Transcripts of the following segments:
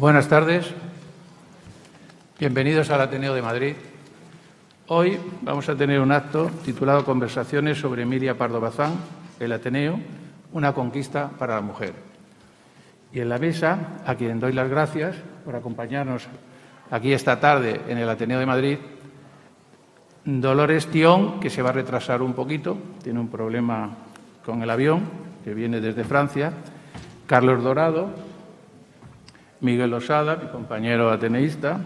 Buenas tardes. Bienvenidos al Ateneo de Madrid. Hoy vamos a tener un acto titulado Conversaciones sobre Emilia Pardo Bazán, el Ateneo, una conquista para la mujer. Y en la mesa, a quien doy las gracias por acompañarnos aquí esta tarde en el Ateneo de Madrid, Dolores Tión, que se va a retrasar un poquito, tiene un problema con el avión, que viene desde Francia, Carlos Dorado, Miguel Osada, mi compañero ateneísta,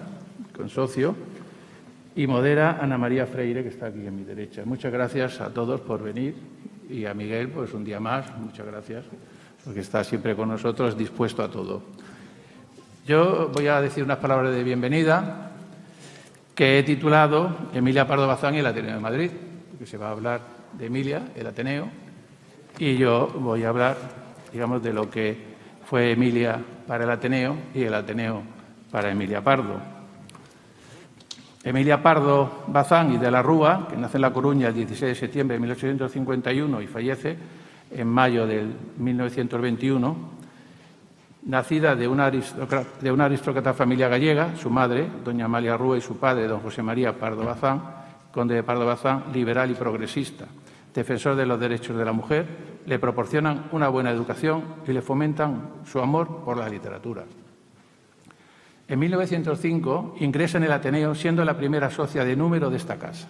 consocio, y modera Ana María Freire, que está aquí a mi derecha. Muchas gracias a todos por venir y a Miguel, pues un día más, muchas gracias, porque está siempre con nosotros, dispuesto a todo. Yo voy a decir unas palabras de bienvenida que he titulado Emilia Pardo Bazán y el Ateneo de Madrid, porque se va a hablar de Emilia, el Ateneo, y yo voy a hablar, digamos, de lo que fue Emilia para el Ateneo y el Ateneo para Emilia Pardo. Emilia Pardo Bazán y de la Rúa, que nace en La Coruña el 16 de septiembre de 1851 y fallece en mayo de 1921, nacida de una aristócrata familia gallega, su madre, doña Amalia Rúa, y su padre, don José María Pardo Bazán, conde de Pardo Bazán, liberal y progresista, defensor de los derechos de la mujer, le proporcionan una buena educación y le fomentan su amor por la literatura. En 1905 ingresa en el Ateneo, siendo la primera socia de número de esta casa.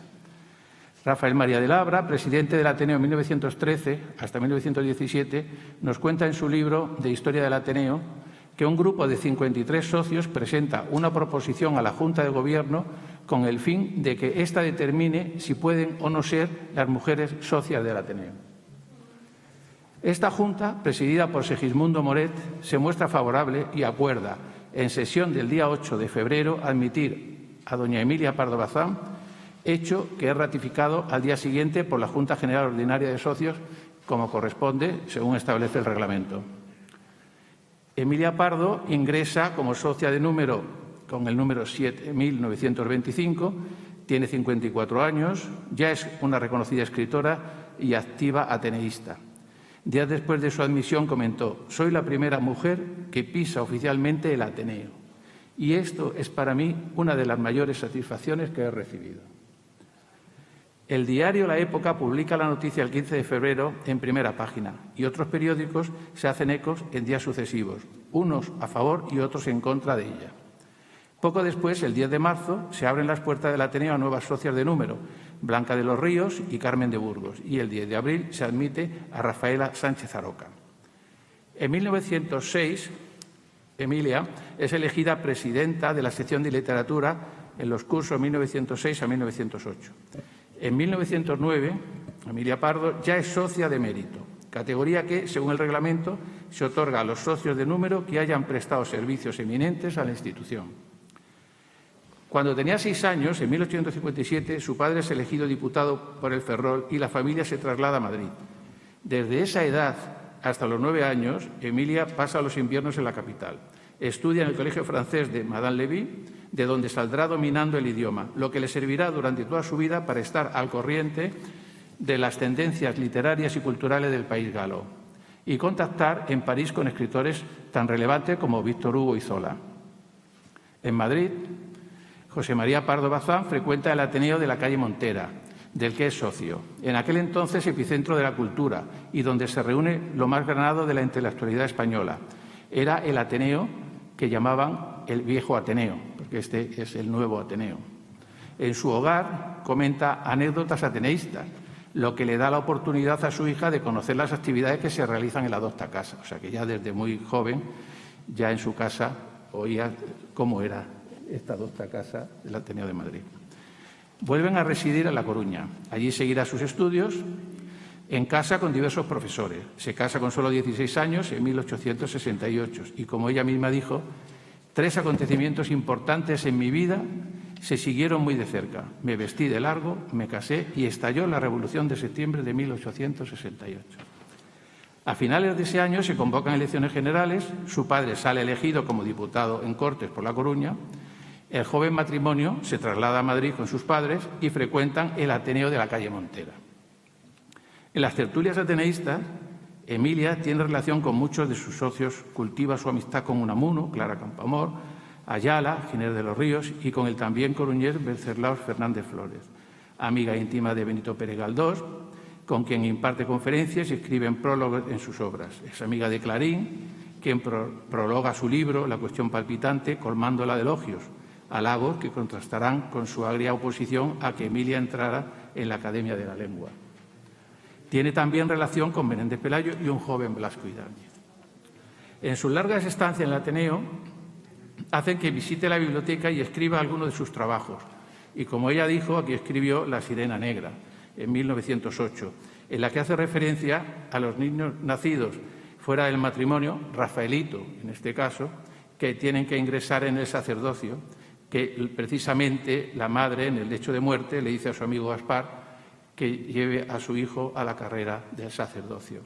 Rafael María de Labra, presidente del Ateneo en 1913 hasta 1917, nos cuenta en su libro de Historia del Ateneo que un grupo de 53 socios presenta una proposición a la Junta de Gobierno con el fin de que ésta determine si pueden o no ser las mujeres socias del Ateneo. Esta Junta, presidida por Segismundo Moret, se muestra favorable y acuerda, en sesión del día 8 de febrero, admitir a doña Emilia Pardo Bazán, hecho que es ratificado al día siguiente por la Junta General Ordinaria de Socios, como corresponde, según establece el reglamento. Emilia Pardo ingresa como socia de número con el número 7925, tiene 54 años, ya es una reconocida escritora y activa ateneísta. Días después de su admisión comentó: «Soy la primera mujer que pisa oficialmente el Ateneo y esto es para mí una de las mayores satisfacciones que he recibido». El diario La Época publica la noticia el 15 de febrero en primera página y otros periódicos se hacen ecos en días sucesivos, unos a favor y otros en contra de ella. Poco después, el 10 de marzo, se abren las puertas del Ateneo a nuevas socias de número, Blanca de los Ríos y Carmen de Burgos, y el 10 de abril se admite a Rafaela Sánchez Aroca. En 1906, Emilia es elegida presidenta de la sección de literatura en los cursos 1906 a 1908. En 1909, Emilia Pardo ya es socia de mérito, categoría que, según el reglamento, se otorga a los socios de número que hayan prestado servicios eminentes a la institución. Cuando tenía 6 años, en 1857, su padre es elegido diputado por el Ferrol y la familia se traslada a Madrid. Desde esa edad hasta los 9 años, Emilia pasa los inviernos en la capital. Estudia en el Colegio Francés de Madame Lévy, de donde saldrá dominando el idioma, lo que le servirá durante toda su vida para estar al corriente de las tendencias literarias y culturales del país galo y contactar en París con escritores tan relevantes como Víctor Hugo y Zola. En Madrid, José María Pardo Bazán frecuenta el Ateneo de la calle Montera, del que es socio, en aquel entonces epicentro de la cultura y donde se reúne lo más granado de la intelectualidad española. Era el Ateneo que llamaban el viejo Ateneo, porque este es el nuevo Ateneo. En su hogar comenta anécdotas ateneístas, lo que le da la oportunidad a su hija de conocer las actividades que se realizan en la docta casa. O sea que ya desde muy joven, ya en su casa, oía cómo era esta docta casa del Ateneo de Madrid. Vuelven a residir en La Coruña. Allí seguirá sus estudios en casa con diversos profesores. Se casa con solo 16 años en 1868 y, como ella misma dijo, 3 acontecimientos importantes en mi vida se siguieron muy de cerca. Me vestí de largo, me casé y estalló la Revolución de septiembre de 1868. A finales de ese año se convocan elecciones generales, su padre sale elegido como diputado en Cortes por La Coruña, el joven matrimonio se traslada a Madrid con sus padres y frecuentan el Ateneo de la calle Montera. En las tertulias ateneístas, Emilia tiene relación con muchos de sus socios, cultiva su amistad con Unamuno, Clara Campoamor, Ayala, Ginés de los Ríos y con el también coruñés Wenceslao Fernández Flores, amiga íntima de Benito Pérez Galdós, con quien imparte conferencias y escribe prólogos en sus obras. Es amiga de Clarín, quien prologa su libro La cuestión palpitante, colmándola de elogios, halagos que contrastarán con su agria oposición a que Emilia entrara en la Academia de la Lengua. Tiene también relación con Menéndez Pelayo y un joven Blasco Ibáñez. En sus largas estancias en el Ateneo, hacen que visite la biblioteca y escriba algunos de sus trabajos. Y como ella dijo, aquí escribió La Sirena Negra, en 1908, en la que hace referencia a los niños nacidos fuera del matrimonio, Rafaelito, en este caso, que tienen que ingresar en el sacerdocio, que precisamente la madre, en el lecho de muerte, le dice a su amigo Gaspar que lleve a su hijo a la carrera del sacerdocio.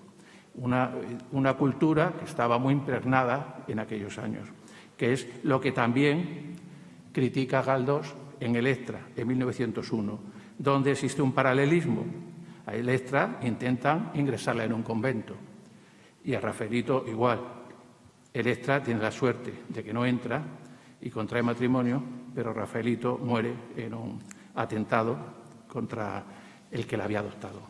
Una cultura que estaba muy impregnada en aquellos años, que es lo que también critica Galdós en Electra, en 1901, donde existe un paralelismo. A Electra intentan ingresarla en un convento y a Rafaelito igual. Electra tiene la suerte de que no entra y contrae matrimonio, pero Rafaelito muere en un atentado contra el que la había adoptado.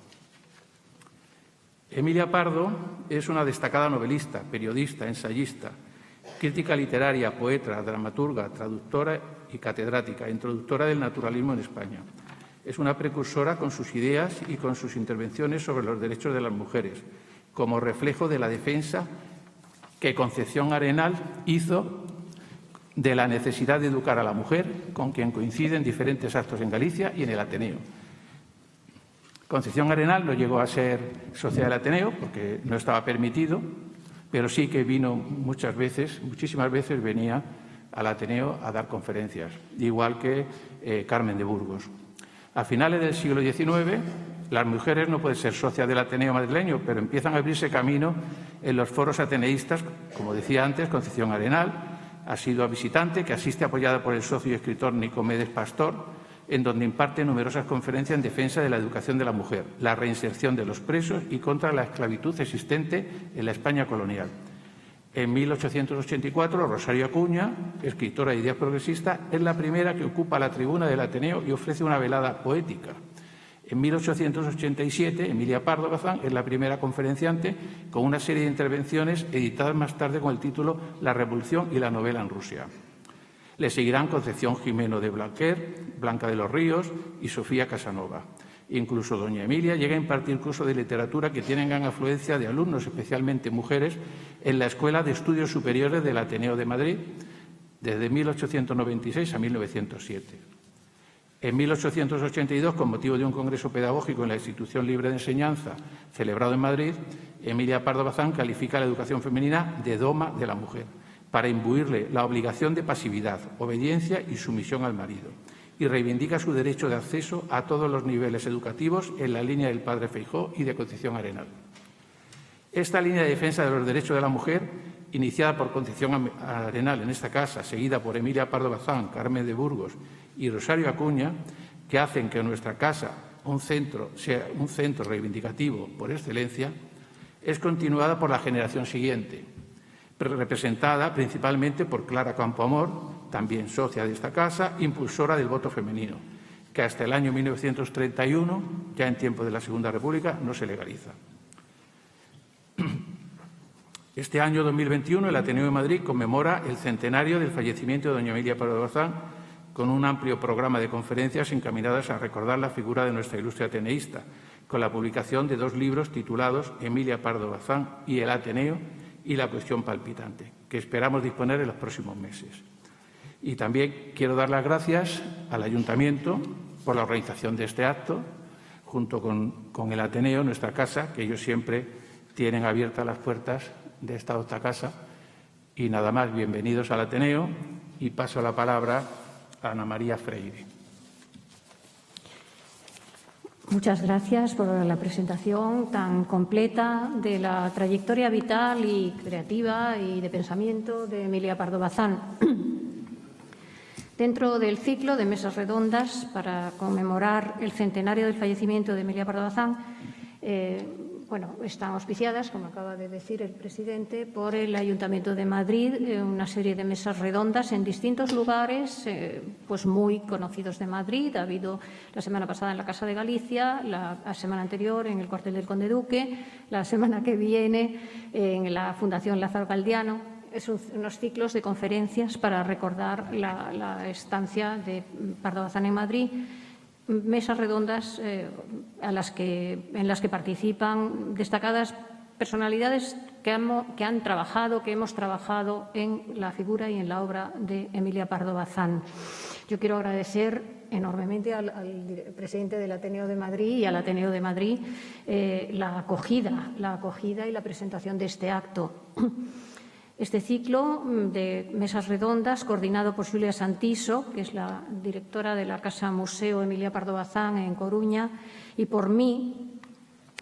Emilia Pardo es una destacada novelista, periodista, ensayista, crítica literaria, poeta, dramaturga, traductora y catedrática, introductora del naturalismo en España. Es una precursora con sus ideas y con sus intervenciones sobre los derechos de las mujeres, como reflejo de la defensa que Concepción Arenal hizo de la necesidad de educar a la mujer, con quien coinciden diferentes actos en Galicia y en el Ateneo. Concepción Arenal no llegó a ser socia del Ateneo porque no estaba permitido, pero sí que vino muchísimas veces venía al Ateneo a dar conferencias, igual que Carmen de Burgos. A finales del siglo XIX, las mujeres no pueden ser socias del Ateneo madrileño, pero empiezan a abrirse camino en los foros ateneístas, como decía antes, Concepción Arenal ha sido visitante, que asiste apoyada por el socio y escritor Nicomedes Pastor, en donde imparte numerosas conferencias en defensa de la educación de la mujer, la reinserción de los presos y contra la esclavitud existente en la España colonial. En 1884, Rosario Acuña, escritora de ideas progresistas, es la primera que ocupa la tribuna del Ateneo y ofrece una velada poética. En 1887, Emilia Pardo Bazán es la primera conferenciante con una serie de intervenciones editadas más tarde con el título La Revolución y la novela en Rusia. Le seguirán Concepción Jimeno de Blanquer, Blanca de los Ríos y Sofía Casanova. Incluso doña Emilia llega a impartir cursos de literatura que tienen gran afluencia de alumnos, especialmente mujeres, en la Escuela de Estudios Superiores del Ateneo de Madrid desde 1896 a 1907. En 1882, con motivo de un congreso pedagógico en la Institución Libre de Enseñanza celebrado en Madrid, Emilia Pardo Bazán califica la educación femenina de doma de la mujer, para imbuirle la obligación de pasividad, obediencia y sumisión al marido, y reivindica su derecho de acceso a todos los niveles educativos en la línea del padre Feijóo y de Concepción Arenal. Esta línea de defensa de los derechos de la mujer, iniciada por Concepción Arenal en esta casa, seguida por Emilia Pardo Bazán, Carmen de Burgos y Rosario Acuña, que hacen que nuestra casa sea un centro reivindicativo por excelencia, es continuada por la generación siguiente, representada principalmente por Clara Campoamor, también socia de esta casa, impulsora del voto femenino, que hasta el año 1931, ya en tiempo de la Segunda República, no se legaliza. Este año 2021, el Ateneo de Madrid conmemora el centenario del fallecimiento de doña Emilia Pardo Bazán, con un amplio programa de conferencias encaminadas a recordar la figura de nuestra ilustre ateneísta, con la publicación de 2 libros titulados Emilia Pardo Bazán y el Ateneo y la cuestión palpitante, que esperamos disponer en los próximos meses. Y también quiero dar las gracias al Ayuntamiento por la organización de este acto, junto con el Ateneo, nuestra casa, que ellos siempre tienen abiertas las puertas de esta otra casa. Y nada más, bienvenidos al Ateneo y paso la palabra a Ana María Freire. Muchas gracias por la presentación tan completa de la trayectoria vital y creativa y de pensamiento de Emilia Pardo Bazán. Dentro del ciclo de mesas redondas para conmemorar el centenario del fallecimiento de Emilia Pardo Bazán, bueno, están auspiciadas, como acaba de decir el presidente, por el Ayuntamiento de Madrid, una serie de mesas redondas en distintos lugares pues muy conocidos de Madrid. Ha habido la semana pasada en la Casa de Galicia, la semana anterior en el Cuartel del Conde Duque, la semana que viene en la Fundación Lázaro Galdiano. Son unos ciclos de conferencias para recordar la estancia de Pardo Bazán en Madrid. Mesas redondas en las que participan destacadas personalidades que han trabajado, que hemos trabajado en la figura y en la obra de Emilia Pardo Bazán. Yo quiero agradecer enormemente al presidente del Ateneo de Madrid y al Ateneo de Madrid la acogida y la presentación de este acto. Este ciclo de mesas redondas, coordinado por Xulia Santiso, que es la directora de la Casa Museo Emilia Pardo Bazán en Coruña, y por mí,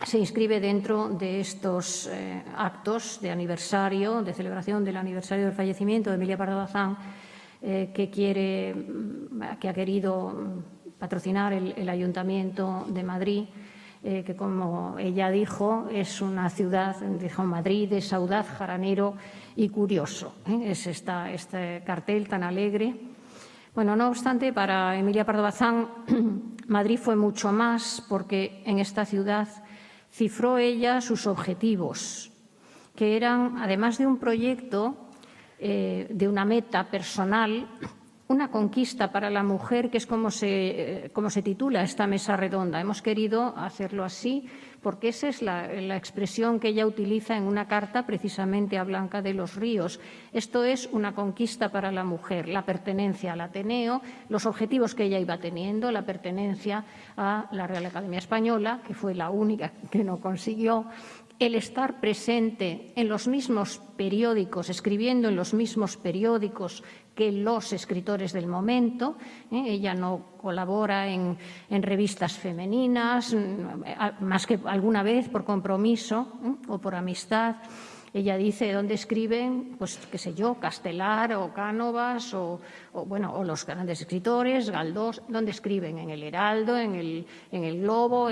se inscribe dentro de estos actos de aniversario, de celebración del aniversario del fallecimiento de Emilia Pardo Bazán, que ha querido patrocinar el Ayuntamiento de Madrid, que, como ella dijo, es una ciudad, dijo Madrid, es audaz, jaranero y curioso. Es este cartel tan alegre. Bueno, no obstante, para Emilia Pardo Bazán, Madrid fue mucho más, porque en esta ciudad cifró ella sus objetivos, que eran, además de un proyecto, de una meta personal, una conquista para la mujer, que es como se titula esta mesa redonda. Hemos querido hacerlo así porque esa es la expresión que ella utiliza en una carta precisamente a Blanca de los Ríos. Esto es una conquista para la mujer, la pertenencia al Ateneo, los objetivos que ella iba teniendo, la pertenencia a la Real Academia Española, que fue la única que no consiguió, el estar presente en los mismos periódicos, escribiendo en los mismos periódicos que los escritores del momento. Ella no colabora en revistas femeninas, más que alguna vez por compromiso o por amistad. Ella dice dónde escriben, pues qué sé yo, Castelar o Cánovas o los grandes escritores, Galdós, dónde escriben, en el Heraldo, en el Globo,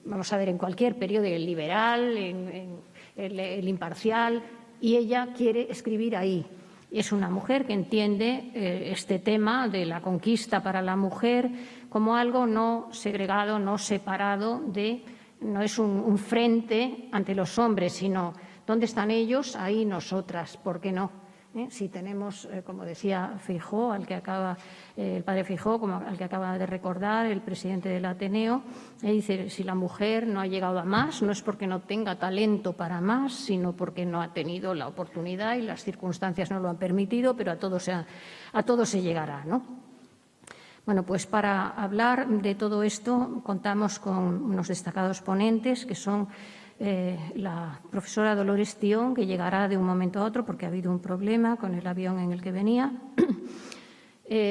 vamos a ver, en cualquier periódico, el Liberal, en el Imparcial, y ella quiere escribir ahí. Es una mujer que entiende este tema de la conquista para la mujer como algo no segregado, no separado no es un frente ante los hombres, sino ¿dónde están ellos? Ahí nosotras, ¿por qué no? Si tenemos, como decía Feijóo, el padre Feijóo, como al que acaba de recordar el presidente del Ateneo, dice, si la mujer no ha llegado a más, no es porque no tenga talento para más, sino porque no ha tenido la oportunidad y las circunstancias no lo han permitido, pero a todo se llegará, ¿no? Bueno, pues para hablar de todo esto contamos con unos destacados ponentes, que son la profesora Dolores Tión, que llegará de un momento a otro porque ha habido un problema con el avión en el que venía,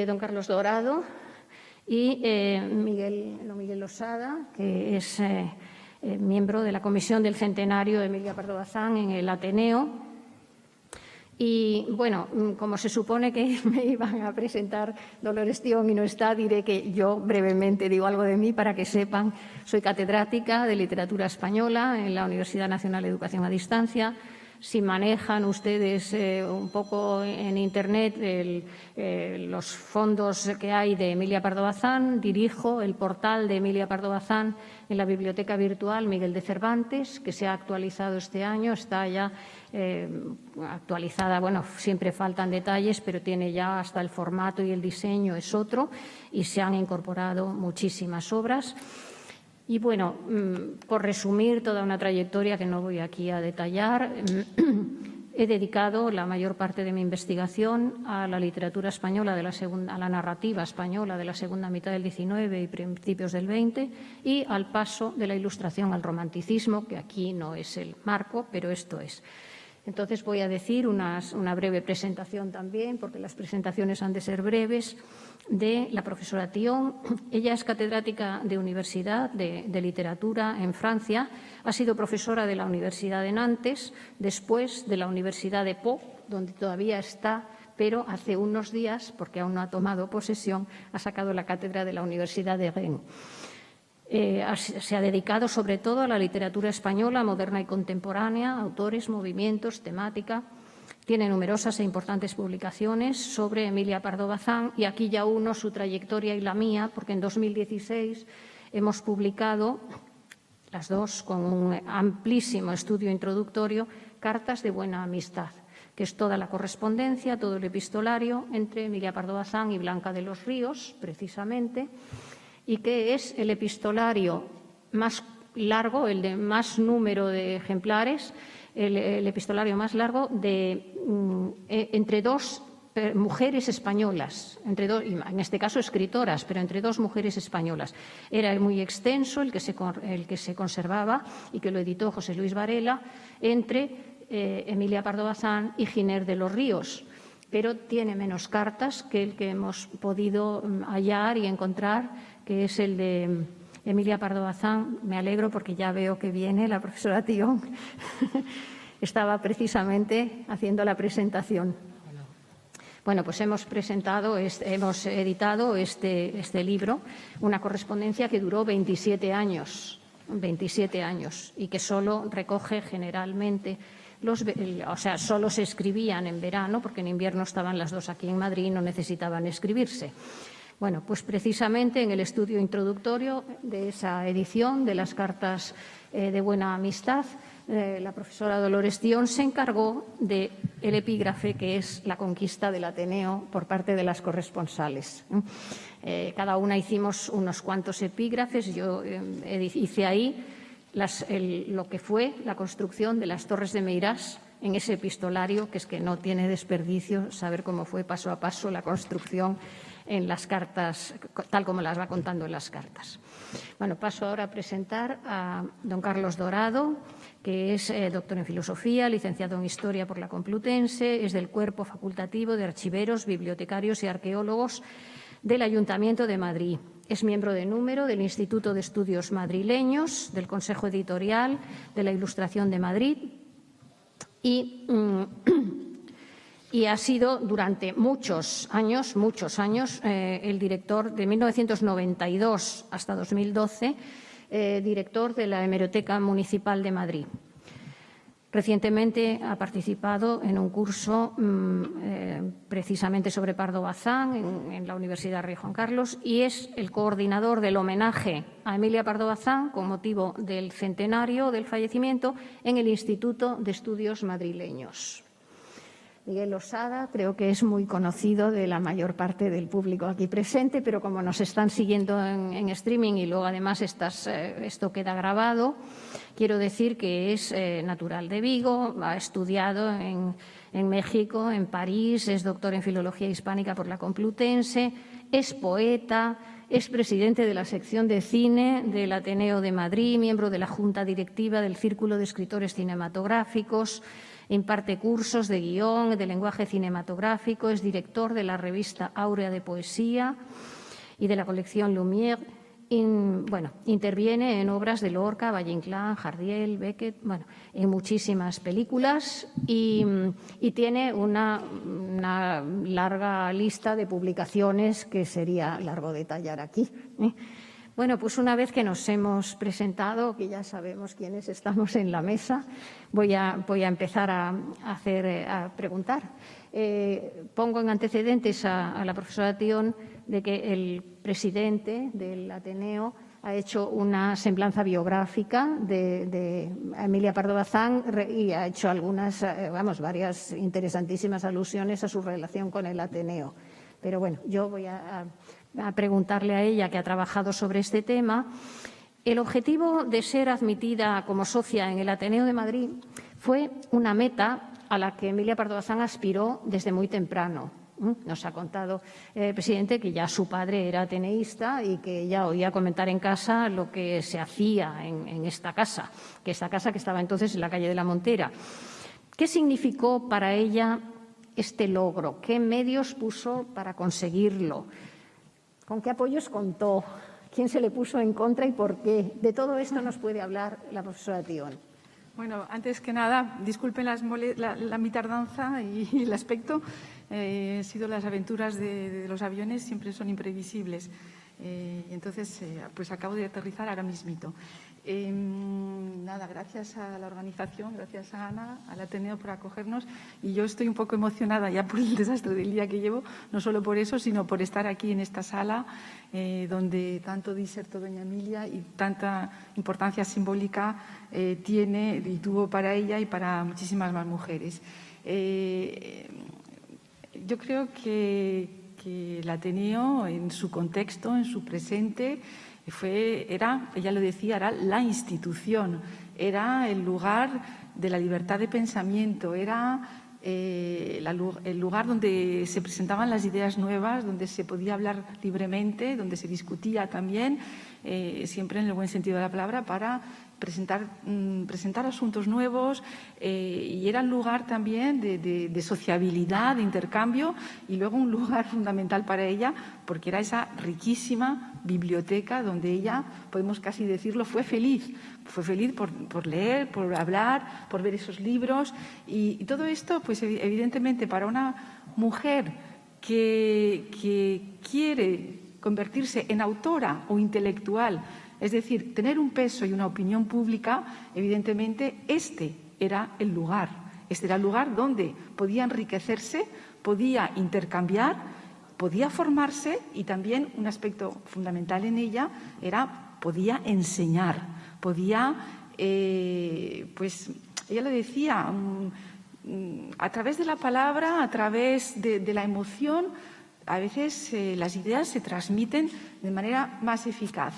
don Carlos Dorado y Miguel Losada, que es miembro de la Comisión del Centenario de Emilia Pardo Bazán en el Ateneo. Y, bueno, como se supone que me iban a presentar Dolores Tión y no está, diré que yo brevemente digo algo de mí para que sepan. Soy catedrática de Literatura Española en la Universidad Nacional de Educación a Distancia. Si manejan ustedes un poco en Internet los fondos que hay de Emilia Pardo Bazán, dirijo el portal de Emilia Pardo Bazán en la Biblioteca Virtual Miguel de Cervantes, que se ha actualizado este año, está ya actualizada, bueno, siempre faltan detalles, pero tiene ya hasta el formato y el diseño es otro, y se han incorporado muchísimas obras. Y, bueno, por resumir toda una trayectoria que no voy aquí a detallar, he dedicado la mayor parte de mi investigación a la literatura española a la narrativa española de la segunda mitad del XIX y principios del XX, y al paso de la Ilustración al romanticismo, que aquí no es el marco, pero esto es. Entonces voy a decir una breve presentación también, porque las presentaciones han de ser breves, de la profesora Tión. Ella es catedrática de Universidad de Literatura en Francia, ha sido profesora de la Universidad de Nantes, después de la Universidad de Pau, donde todavía está, pero hace unos días, porque aún no ha tomado posesión, ha sacado la cátedra de la Universidad de Rennes. Se ha dedicado sobre todo a la literatura española moderna y contemporánea, autores, movimientos, temática. Tiene numerosas e importantes publicaciones sobre Emilia Pardo Bazán y aquí ya uno su trayectoria y la mía, porque en 2016 hemos publicado las dos con un amplísimo estudio introductorio, Cartas de buena amistad, que es toda la correspondencia, todo el epistolario entre Emilia Pardo Bazán y Blanca de los Ríos, precisamente, y que es el epistolario más largo, el de más número de ejemplares, el epistolario más largo entre dos mujeres españolas, en este caso escritoras, pero entre dos mujeres españolas. Era muy extenso el que se conservaba y que lo editó José Luis Varela entre Emilia Pardo Bazán y Giner de los Ríos, pero tiene menos cartas que el que hemos podido hallar y encontrar, que es el de Emilia Pardo Bazán. Me alegro porque ya veo que viene la profesora Tión. Estaba precisamente haciendo la presentación. Bueno, pues hemos editado este libro, una correspondencia que duró 27 años, y que solo recoge generalmente solo se escribían en verano, porque en invierno estaban las dos aquí en Madrid y no necesitaban escribirse. Bueno, pues precisamente en el estudio introductorio de esa edición de las Cartas de buena amistad, la profesora Dolores Tión se encargó del epígrafe, que es la conquista del Ateneo por parte de las corresponsales. Cada una hicimos unos cuantos epígrafes. Yo hice ahí lo que fue la construcción de las Torres de Meirás en ese epistolario, que es que no tiene desperdicio saber cómo fue paso a paso la construcción en las cartas, tal como las va contando en las cartas. Bueno, paso ahora a presentar a don Carlos Dorado, que es doctor en Filosofía, licenciado en Historia por la Complutense, es del Cuerpo Facultativo de Archiveros, Bibliotecarios y Arqueólogos del Ayuntamiento de Madrid. Es miembro de número del Instituto de Estudios Madrileños, del Consejo Editorial de la Ilustración de Madrid y ha sido durante muchos años, el director de 1992 hasta 2012, director de la Hemeroteca Municipal de Madrid. Recientemente ha participado en un curso precisamente sobre Pardo Bazán en la Universidad Rey Juan Carlos y es el coordinador del homenaje a Emilia Pardo Bazán con motivo del centenario del fallecimiento en el Instituto de Estudios Madrileños. Miguel Losada creo que es muy conocido de la mayor parte del público aquí presente, pero como nos están siguiendo en streaming y luego además esto queda grabado, quiero decir que es natural de Vigo, ha estudiado en México, en París, es doctor en Filología Hispánica por la Complutense, es poeta, es presidente de la sección de cine del Ateneo de Madrid, miembro de la Junta Directiva del Círculo de Escritores Cinematográficos, imparte cursos de guión, de lenguaje cinematográfico, es director de la revista Áurea de Poesía y de la colección Lumière. Interviene en obras de Lorca, Valle-Inclán, Jardiel, Beckett, en muchísimas películas y tiene una larga lista de publicaciones que sería largo detallar aquí. Bueno, pues una vez que nos hemos presentado, que ya sabemos quiénes estamos en la mesa, voy a empezar a preguntar. Pongo en antecedentes a la profesora Tión de que el presidente del Ateneo ha hecho una semblanza biográfica de Emilia Pardo Bazán y ha hecho varias interesantísimas alusiones a su relación con el Ateneo. Pero bueno, yo voy a preguntarle a ella, que ha trabajado sobre este tema. El objetivo de ser admitida como socia en el Ateneo de Madrid fue una meta a la que Emilia Pardo Bazán aspiró desde muy temprano. Nos ha contado el presidente que ya su padre era ateneísta y que ella oía comentar en casa lo que se hacía en esta casa, que estaba entonces en la calle de la Montera. ¿Qué significó para ella este logro? ¿Qué medios puso para conseguirlo? ¿Con qué apoyos contó? ¿Quién se le puso en contra y por qué? De todo esto nos puede hablar la profesora Tión. Bueno, antes que nada, disculpen mi tardanza y el aspecto. Las aventuras de los aviones siempre son imprevisibles. Y entonces, pues acabo de aterrizar ahora mismito. Nada, gracias a la organización, gracias a Ana, al Ateneo por acogernos. Y yo estoy un poco emocionada ya por el desastre del día que llevo, no solo por eso, sino por estar aquí en esta sala donde tanto disertó doña Emilia y tanta importancia simbólica tiene y tuvo para ella y para muchísimas más mujeres. Yo creo que el Ateneo, en su contexto, en su presente, era, ella lo decía, era la institución, era el lugar de la libertad de pensamiento, era el lugar donde se presentaban las ideas nuevas, donde se podía hablar libremente, donde se discutía también, siempre en el buen sentido de la palabra, para presentar asuntos nuevos, y era un lugar también de sociabilidad, de intercambio, y luego un lugar fundamental para ella porque era esa riquísima biblioteca donde ella, podemos casi decirlo, fue feliz por leer, por hablar, por ver esos libros, y todo esto, pues evidentemente para una mujer que quiere convertirse en autora o intelectual, es decir, tener un peso y una opinión pública, evidentemente este era el lugar donde podía enriquecerse, podía intercambiar, podía formarse, y también un aspecto fundamental en ella podía enseñar, podía, pues ella lo decía, a través de la palabra, a través de la emoción, a veces las ideas se transmiten de manera más eficaz.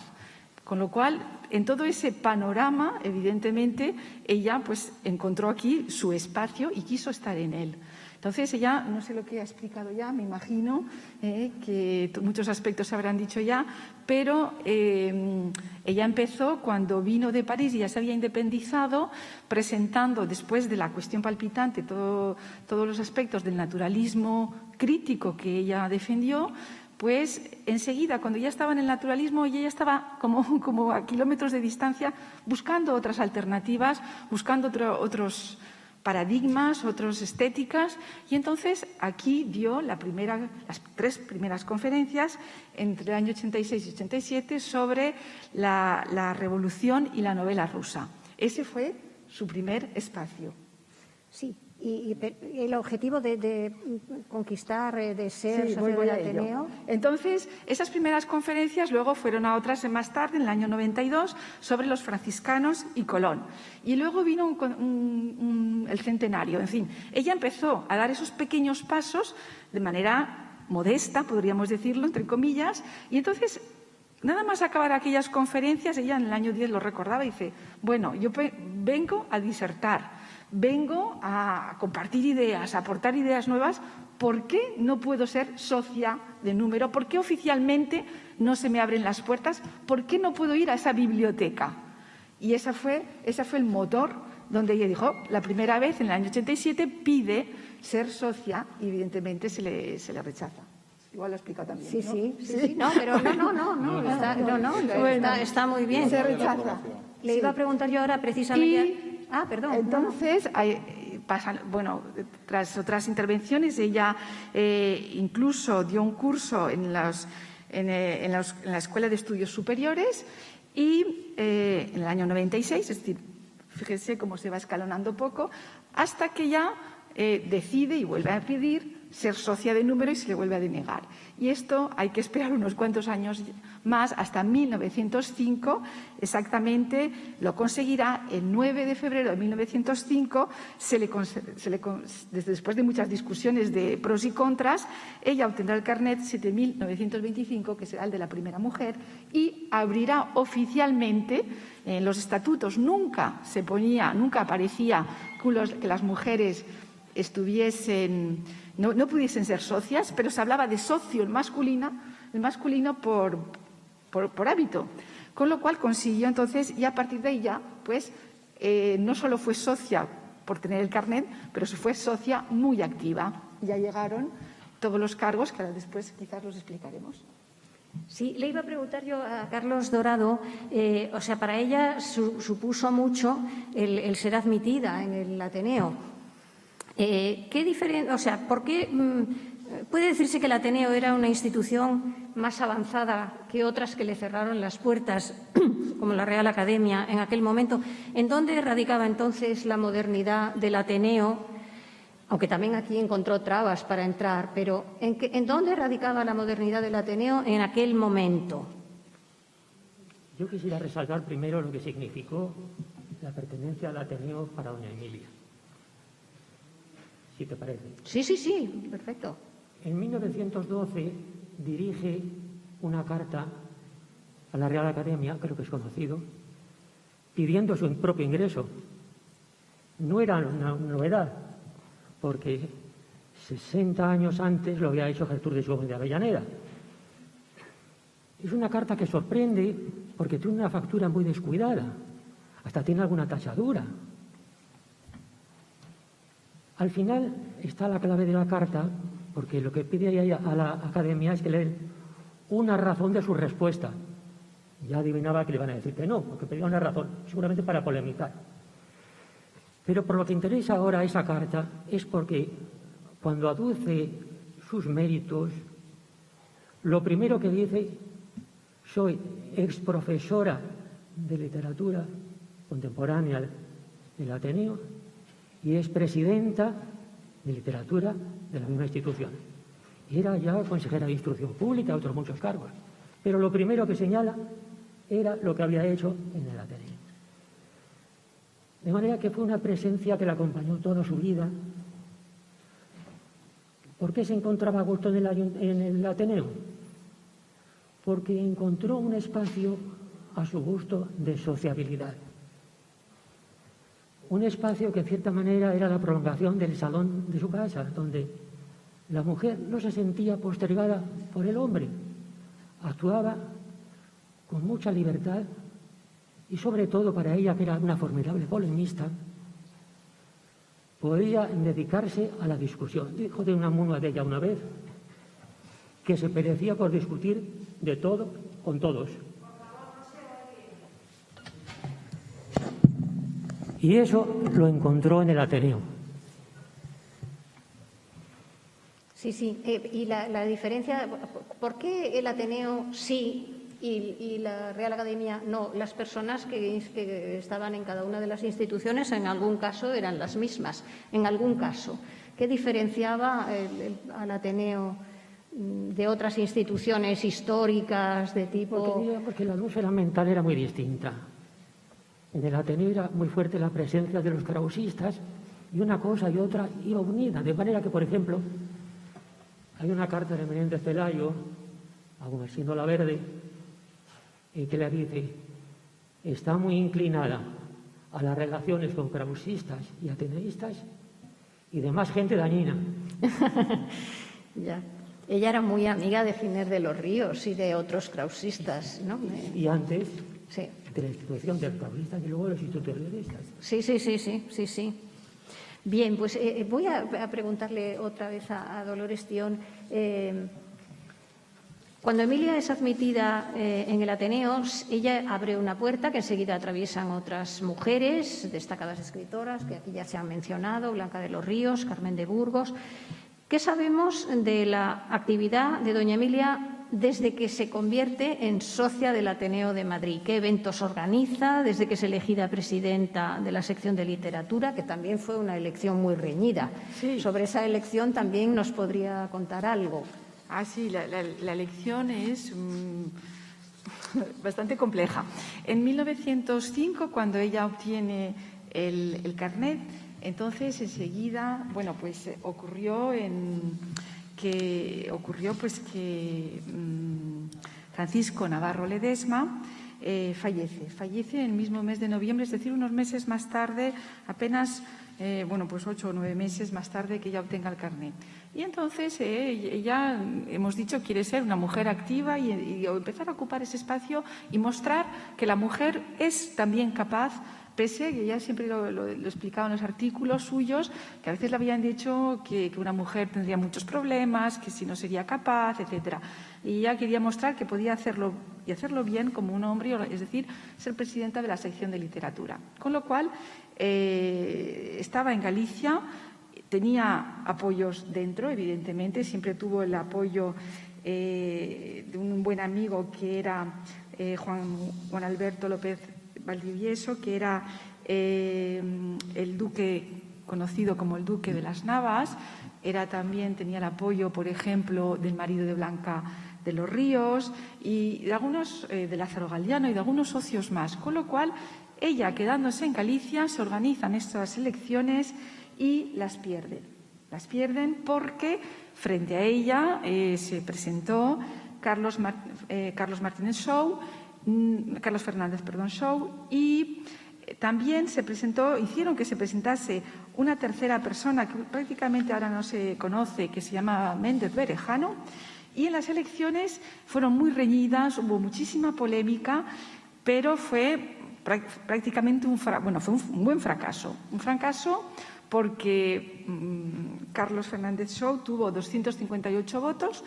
Con lo cual, en todo ese panorama, evidentemente, ella pues encontró aquí su espacio y quiso estar en él. Entonces, ella, no sé lo que ha explicado ya, me imagino que muchos aspectos se habrán dicho ya, pero ella empezó cuando vino de París y ya se había independizado, presentando, después de la cuestión palpitante, todos los aspectos del naturalismo crítico que ella defendió. Pues enseguida, cuando ya estaba en el naturalismo, ella ya estaba como a kilómetros de distancia buscando otras alternativas, buscando otros paradigmas, otras estéticas, y entonces aquí dio las 3 primeras conferencias entre el año 86 y 87 sobre la revolución y la novela rusa. Ese fue su primer espacio. Sí. Y el objetivo de conquistar, de ser socio voy del a Ateneo. ello. Entonces, esas primeras conferencias luego fueron a otras más tarde, en el año 92, sobre los franciscanos y Colón. Y luego vino el centenario. En fin, ella empezó a dar esos pequeños pasos de manera modesta, podríamos decirlo, entre comillas, y entonces, nada más acabar aquellas conferencias, ella en el año 10 lo recordaba y dice, bueno, yo vengo a disertar, vengo a compartir ideas, a aportar ideas nuevas. ¿Por qué no puedo ser socia de número? ¿Por qué oficialmente no se me abren las puertas? ¿Por qué no puedo ir a esa biblioteca? Y ese fue el motor donde ella dijo, la primera vez, en el año 87, pide ser socia y evidentemente se le rechaza. Igual lo he explicado también. Sí. No, pero está muy bien. Se rechaza. Le iba a preguntar yo ahora precisamente... perdón. Entonces, tras otras intervenciones, ella incluso dio un curso en la Escuela de Estudios Superiores y en el año 96, es decir, fíjense cómo se va escalonando poco, hasta que ya decide y vuelve a pedir ser socia de número y se le vuelve a denegar. Y esto hay que esperar unos cuantos años más, hasta 1905, exactamente lo conseguirá. El 9 de febrero de 1905, después de muchas discusiones de pros y contras, ella obtendrá el carnet 7.925, que será el de la primera mujer, y abrirá oficialmente. En los estatutos nunca aparecía que las mujeres no pudiesen ser socias, pero se hablaba de socio el masculino por hábito, con lo cual consiguió entonces, y a partir de ahí ya, pues no solo fue socia por tener el carnet, pero se fue socia muy activa. Ya llegaron todos los cargos que ahora después quizás los explicaremos. Sí, le iba a preguntar yo a Carlos Dorado, para ella supuso mucho el ser admitida en el Ateneo. ¿Qué diferencia, por qué Puede decirse que el Ateneo era una institución más avanzada que otras que le cerraron las puertas, como la Real Academia en aquel momento. ¿En dónde radicaba entonces la modernidad del Ateneo? Aunque también aquí encontró trabas para entrar, pero ¿en dónde radicaba la modernidad del Ateneo en aquel momento? Yo quisiera resaltar primero lo que significó la pertenencia al Ateneo para doña Emilia, si te parece. Sí, perfecto. En 1912 dirige una carta a la Real Academia, creo que es conocido, pidiendo su propio ingreso. No era una novedad, porque 60 años antes lo había hecho Gertrudis Gómez de Avellaneda. Es una carta que sorprende porque tiene una factura muy descuidada, hasta tiene alguna tachadura. Al final está la clave de la carta, porque lo que pide ahí a la Academia es que le den una razón de su respuesta. Ya adivinaba que le iban a decir que no, porque pedía una razón, seguramente para polemizar. Pero por lo que interesa ahora esa carta es porque cuando aduce sus méritos, lo primero que dice: soy exprofesora de literatura contemporánea del Ateneo y es presidenta de literatura de la misma institución. Y era ya consejera de Instrucción Pública, otros muchos cargos. Pero lo primero que señala era lo que había hecho en el Ateneo. De manera que fue una presencia que la acompañó toda su vida. ¿Por qué se encontraba a gusto en el Ateneo? Porque encontró un espacio a su gusto de sociabilidad. Un espacio que en cierta manera era la prolongación del salón de su casa, donde la mujer no se sentía postergada por el hombre, actuaba con mucha libertad y sobre todo para ella, que era una formidable polemista, podía dedicarse a la discusión. Dijo de una muda de ella una vez que se perecía por discutir de todo con todos. Y eso lo encontró en el Ateneo. Sí. Y la diferencia, ¿por qué el Ateneo sí y la Real Academia no? Las personas que estaban en cada una de las instituciones en algún caso eran las mismas, en algún caso. ¿Qué diferenciaba al Ateneo de otras instituciones históricas de tipo...? Porque la atmósfera mental era muy distinta. En el Ateneo era muy fuerte la presencia de los krausistas y una cosa y otra iba unida. De manera que, por ejemplo, hay una carta de Menéndez Pelayo a Gumersindo Laverde que le dice: está muy inclinada a las relaciones con krausistas y ateneístas y demás gente dañina. Ya. Ella era muy amiga de Giner de los Ríos y de otros krausistas, ¿no? Y antes... Sí. De la institución de los krausistas y luego de los institucionalistas. Sí. Bien, pues voy a preguntarle otra vez a Dolores Tión. Cuando Emilia es admitida en el Ateneo, ella abre una puerta que enseguida atraviesan otras mujeres, destacadas escritoras, que aquí ya se han mencionado: Blanca de los Ríos, Carmen de Burgos. ¿Qué sabemos de la actividad de doña Emilia desde que se convierte en socia del Ateneo de Madrid? ¿Qué eventos organiza desde que es elegida presidenta de la sección de literatura, que también fue una elección muy reñida? Sí. Sobre esa elección también nos podría contar algo. Sí, la elección es bastante compleja. En 1905, cuando ella obtiene el carnet, entonces enseguida, ocurrió que Francisco Navarro Ledesma fallece en el mismo mes de noviembre, es decir, unos meses más tarde, apenas 8 o 9 meses más tarde que ella obtenga el carnet. Y entonces ella, hemos dicho, quiere ser una mujer activa y empezar a ocupar ese espacio y mostrar que la mujer es también capaz, pese a que ella siempre lo explicaba en los artículos suyos, que a veces le habían dicho que una mujer tendría muchos problemas, que si no sería capaz, etcétera. Y ella quería mostrar que podía hacerlo y hacerlo bien como un hombre, es decir, ser presidenta de la sección de literatura. Con lo cual, estaba en Galicia Tenía apoyos dentro, evidentemente, siempre tuvo el apoyo de un buen amigo que era Juan Alberto López Valdivieso, que era el duque conocido como el Duque de las Navas. Tenía el apoyo, por ejemplo, del marido de Blanca de los Ríos y de algunos de Lázaro Galdiano y de algunos socios más. Con lo cual, ella, quedándose en Galicia, se organizan estas elecciones y las pierden. Las pierden porque frente a ella se presentó Carlos Fernández Shaw y también hicieron que se presentase una tercera persona que prácticamente ahora no se conoce, que se llama Méndez Berejano, y en las elecciones fueron muy reñidas, hubo muchísima polémica, pero fue prácticamente fue un buen fracaso. Un fracaso porque Carlos Fernández Shaw tuvo 258 votos,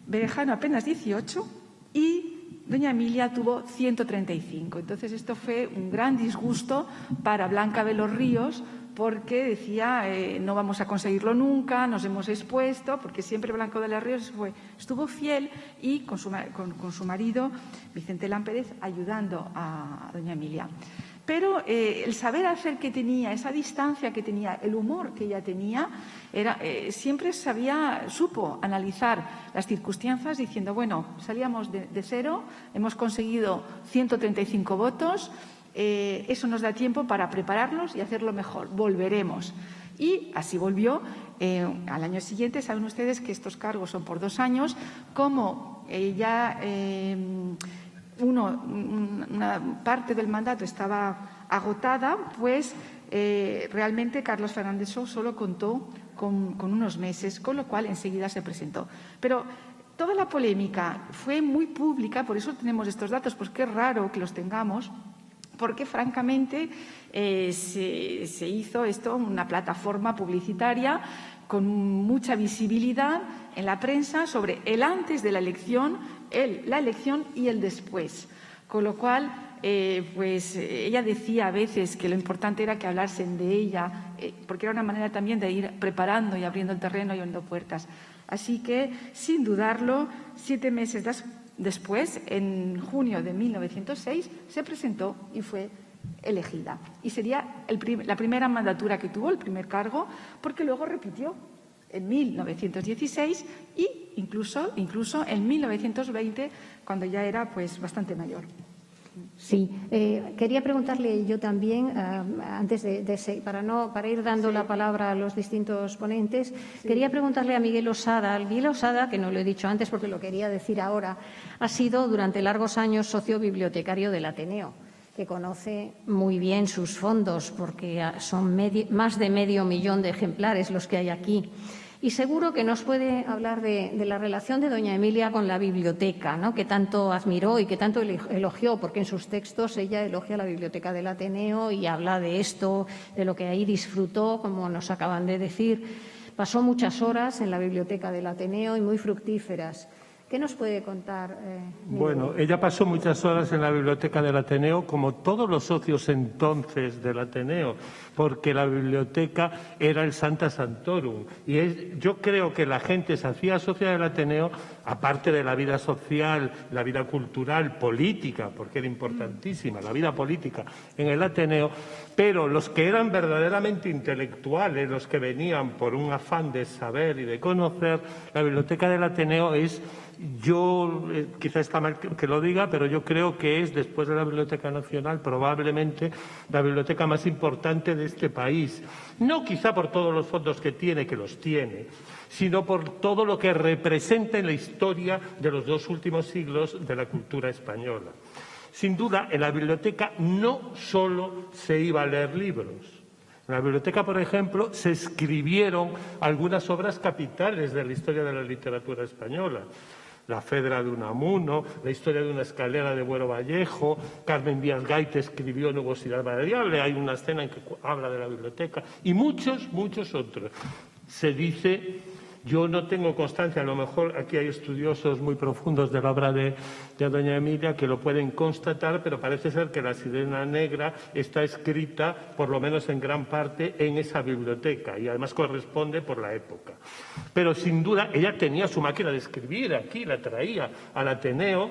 Berejano apenas 18 y doña Emilia tuvo 135. Entonces, esto fue un gran disgusto para Blanca de los Ríos porque decía no vamos a conseguirlo nunca, nos hemos expuesto, porque siempre Blanca de los Ríos estuvo fiel y con su marido, Vicente Lampérez, ayudando a doña Emilia. Pero el saber hacer que tenía, esa distancia que tenía, el humor que ella tenía, siempre supo analizar las circunstancias diciendo, bueno, salíamos de cero, hemos conseguido 135 votos, eso nos da tiempo para prepararnos y hacerlo mejor, volveremos. Y así volvió. Al año siguiente, saben ustedes que estos cargos son por 2 años, como una parte del mandato estaba agotada, pues realmente Carlos Fernández Shaw solo contó con unos meses, con lo cual enseguida se presentó. Pero toda la polémica fue muy pública, por eso tenemos estos datos, pues qué raro que los tengamos, porque francamente se hizo esto una plataforma publicitaria con mucha visibilidad en la prensa sobre el antes de la elección y el después. Con lo cual, pues ella decía a veces que lo importante era que hablasen de ella, porque era una manera también de ir preparando y abriendo el terreno y abriendo puertas. Así que, sin dudarlo, 7 meses después, en junio de 1906, se presentó y fue elegida. Y sería la primera mandatura que tuvo, el primer cargo, porque luego repitió en 1916 e incluso en 1920, cuando ya era pues bastante mayor. Sí, quería preguntarle yo también, antes para ir dando la palabra a los distintos ponentes, quería preguntarle a Miguel Osada. Miguel Osada, que no lo he dicho antes porque lo quería decir ahora, ha sido durante largos años socio bibliotecario del Ateneo, que conoce muy bien sus fondos porque son más de 500.000 de ejemplares los que hay aquí. Y seguro que nos puede hablar de la relación de doña Emilia con la biblioteca, ¿no?, que tanto admiró y que tanto elogió, porque en sus textos ella elogia la biblioteca del Ateneo y habla de esto, de lo que ahí disfrutó, como nos acaban de decir. Pasó muchas horas en la biblioteca del Ateneo y muy fructíferas. ¿Qué nos puede contar? Bueno, ella pasó muchas horas en la biblioteca del Ateneo, como todos los socios entonces del Ateneo, porque la biblioteca era el Sancta Sanctorum. Y yo creo que la gente se hacía socia del Ateneo, aparte de la vida social, la vida cultural, política, porque era importantísima, la vida política en el Ateneo, pero los que eran verdaderamente intelectuales, los que venían por un afán de saber y de conocer, la biblioteca del Ateneo es... quizá está mal que lo diga, pero yo creo que es, después de la Biblioteca Nacional, probablemente la biblioteca más importante de este país. No quizá por todos los fondos que tiene, que los tiene, sino por todo lo que representa en la historia de los 2 últimos siglos de la cultura española. Sin duda, en la biblioteca no solo se iba a leer libros. En la biblioteca, por ejemplo, se escribieron algunas obras capitales de la historia de la literatura española. La Fedra de Unamuno, la historia de una escalera de Buero Vallejo, Carmen Díaz Gaite escribió Nubosidad Variable, hay una escena en que habla de la biblioteca, y muchos otros. Se dice Yo no tengo constancia, a lo mejor aquí hay estudiosos muy profundos de la obra de doña Emilia que lo pueden constatar, pero parece ser que La Sirena Negra está escrita, por lo menos en gran parte, en esa biblioteca y además corresponde por la época. Pero sin duda ella tenía su máquina de escribir aquí, la traía al Ateneo.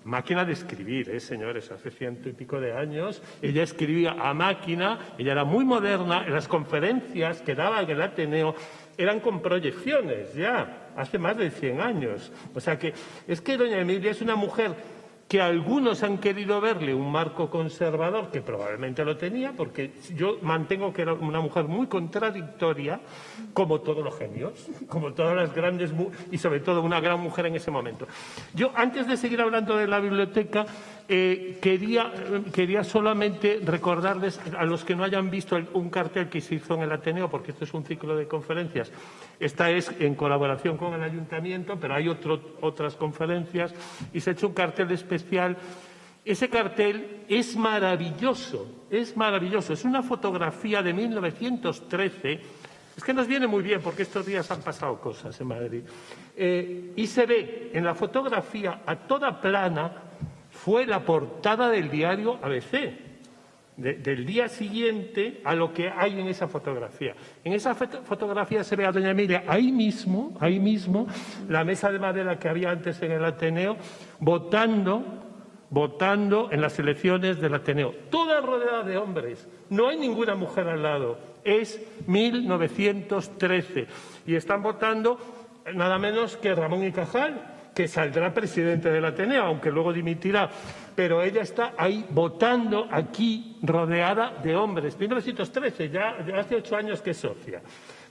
Máquina de escribir, señores, hace 100 y pico de años. Ella escribía a máquina, ella era muy moderna. En las conferencias que daba en el Ateneo eran con proyecciones ya, hace más de 100 años. O sea que es que doña Emilia es una mujer que algunos han querido verle un marco conservador, que probablemente lo tenía, porque yo mantengo que era una mujer muy contradictoria, como todos los genios, como todas las grandes, y sobre todo una gran mujer en ese momento. Yo, antes de seguir hablando de la biblioteca, quería solamente recordarles a los que no hayan visto un cartel que se hizo en el Ateneo, porque esto es un ciclo de conferencias. Esta es en colaboración con el Ayuntamiento, pero hay otras conferencias y se ha hecho un cartel especial. Ese cartel es maravilloso, es maravilloso. Es una fotografía de 1913. Es que nos viene muy bien porque estos días han pasado cosas en Madrid. Y se ve en la fotografía a toda plana. Fue la portada del diario ABC, del día siguiente a lo que hay en esa fotografía. En esa fotografía se ve a doña Emilia ahí mismo, la mesa de madera que había antes en el Ateneo, votando en las elecciones del Ateneo. Toda rodeada de hombres, no hay ninguna mujer al lado. Es 1913 y están votando nada menos que Ramón y Cajal, que saldrá presidente del Ateneo, aunque luego dimitirá, pero ella está ahí votando aquí, rodeada de hombres. 1913, ya hace 8 años que es socia,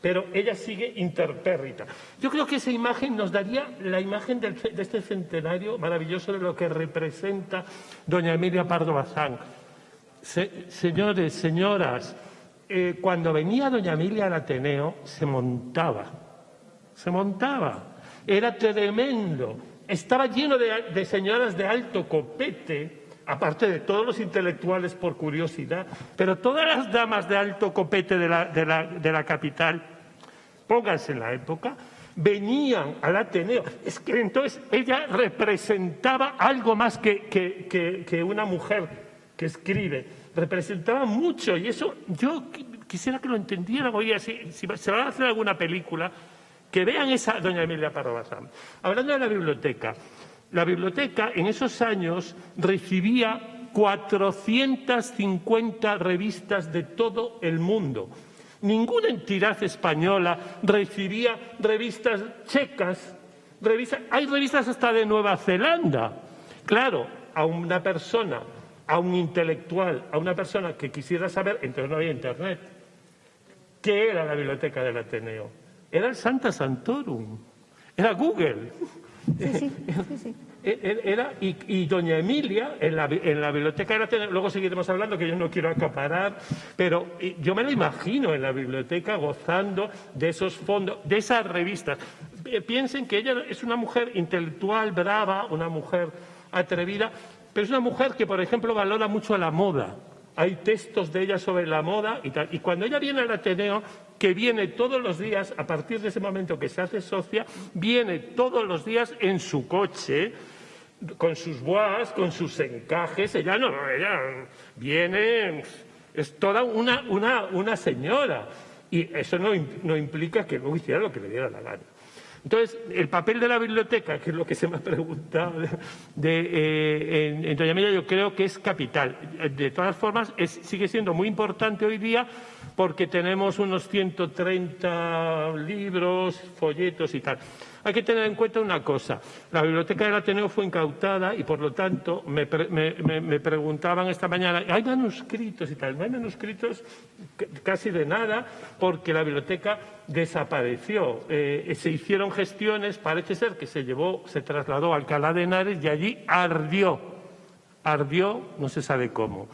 pero ella sigue impertérrita. Yo creo que esa imagen nos daría la imagen de este centenario maravilloso de lo que representa doña Emilia Pardo Bazán. Señores, señoras, cuando venía doña Emilia al Ateneo, se montaba. Era tremendo. Estaba lleno de señoras de alto copete, aparte de todos los intelectuales por curiosidad, pero todas las damas de alto copete de la capital, pónganse en la época, venían al Ateneo. Es que entonces ella representaba algo más que una mujer que escribe. Representaba mucho y eso yo quisiera que lo entendieran. Oye, si se va a hacer alguna película, que vean esa doña Emilia Pardo Bazán. Hablando de la biblioteca en esos años recibía 450 revistas de todo el mundo. Ninguna entidad española recibía revistas checas, hay revistas hasta de Nueva Zelanda. Claro, a una persona, a un intelectual, a una persona que quisiera saber, entonces no había Internet, ¿qué era la biblioteca del Ateneo? Era el Santa Santorum, era Google. Sí. Y doña Emilia, en la biblioteca del Ateneo, luego seguiremos hablando, que yo no quiero acaparar, pero yo me la imagino en la biblioteca gozando de esos fondos, de esas revistas. Piensen que ella es una mujer intelectual, brava, una mujer atrevida, pero es una mujer que, por ejemplo, valora mucho la moda. Hay textos de ella sobre la moda y tal. Y cuando ella viene al Ateneo, que viene todos los días, a partir de ese momento que se hace socia, viene todos los días en su coche, con sus boas, con sus encajes. Ella viene, es toda una señora. Y eso no implica que luego hiciera lo que le diera la gana. Entonces, el papel de la biblioteca, que es lo que se me ha preguntado en doña Emilia, yo creo que es capital. De todas formas, sigue siendo muy importante hoy día porque tenemos unos 130 libros, folletos y tal. Hay que tener en cuenta una cosa. La biblioteca del Ateneo fue incautada y, por lo tanto, me preguntaban esta mañana, ¿hay manuscritos y tal? No hay manuscritos casi de nada porque la biblioteca desapareció. Se hicieron gestiones, parece ser que se trasladó a Alcalá de Henares y allí ardió, no se sabe cómo.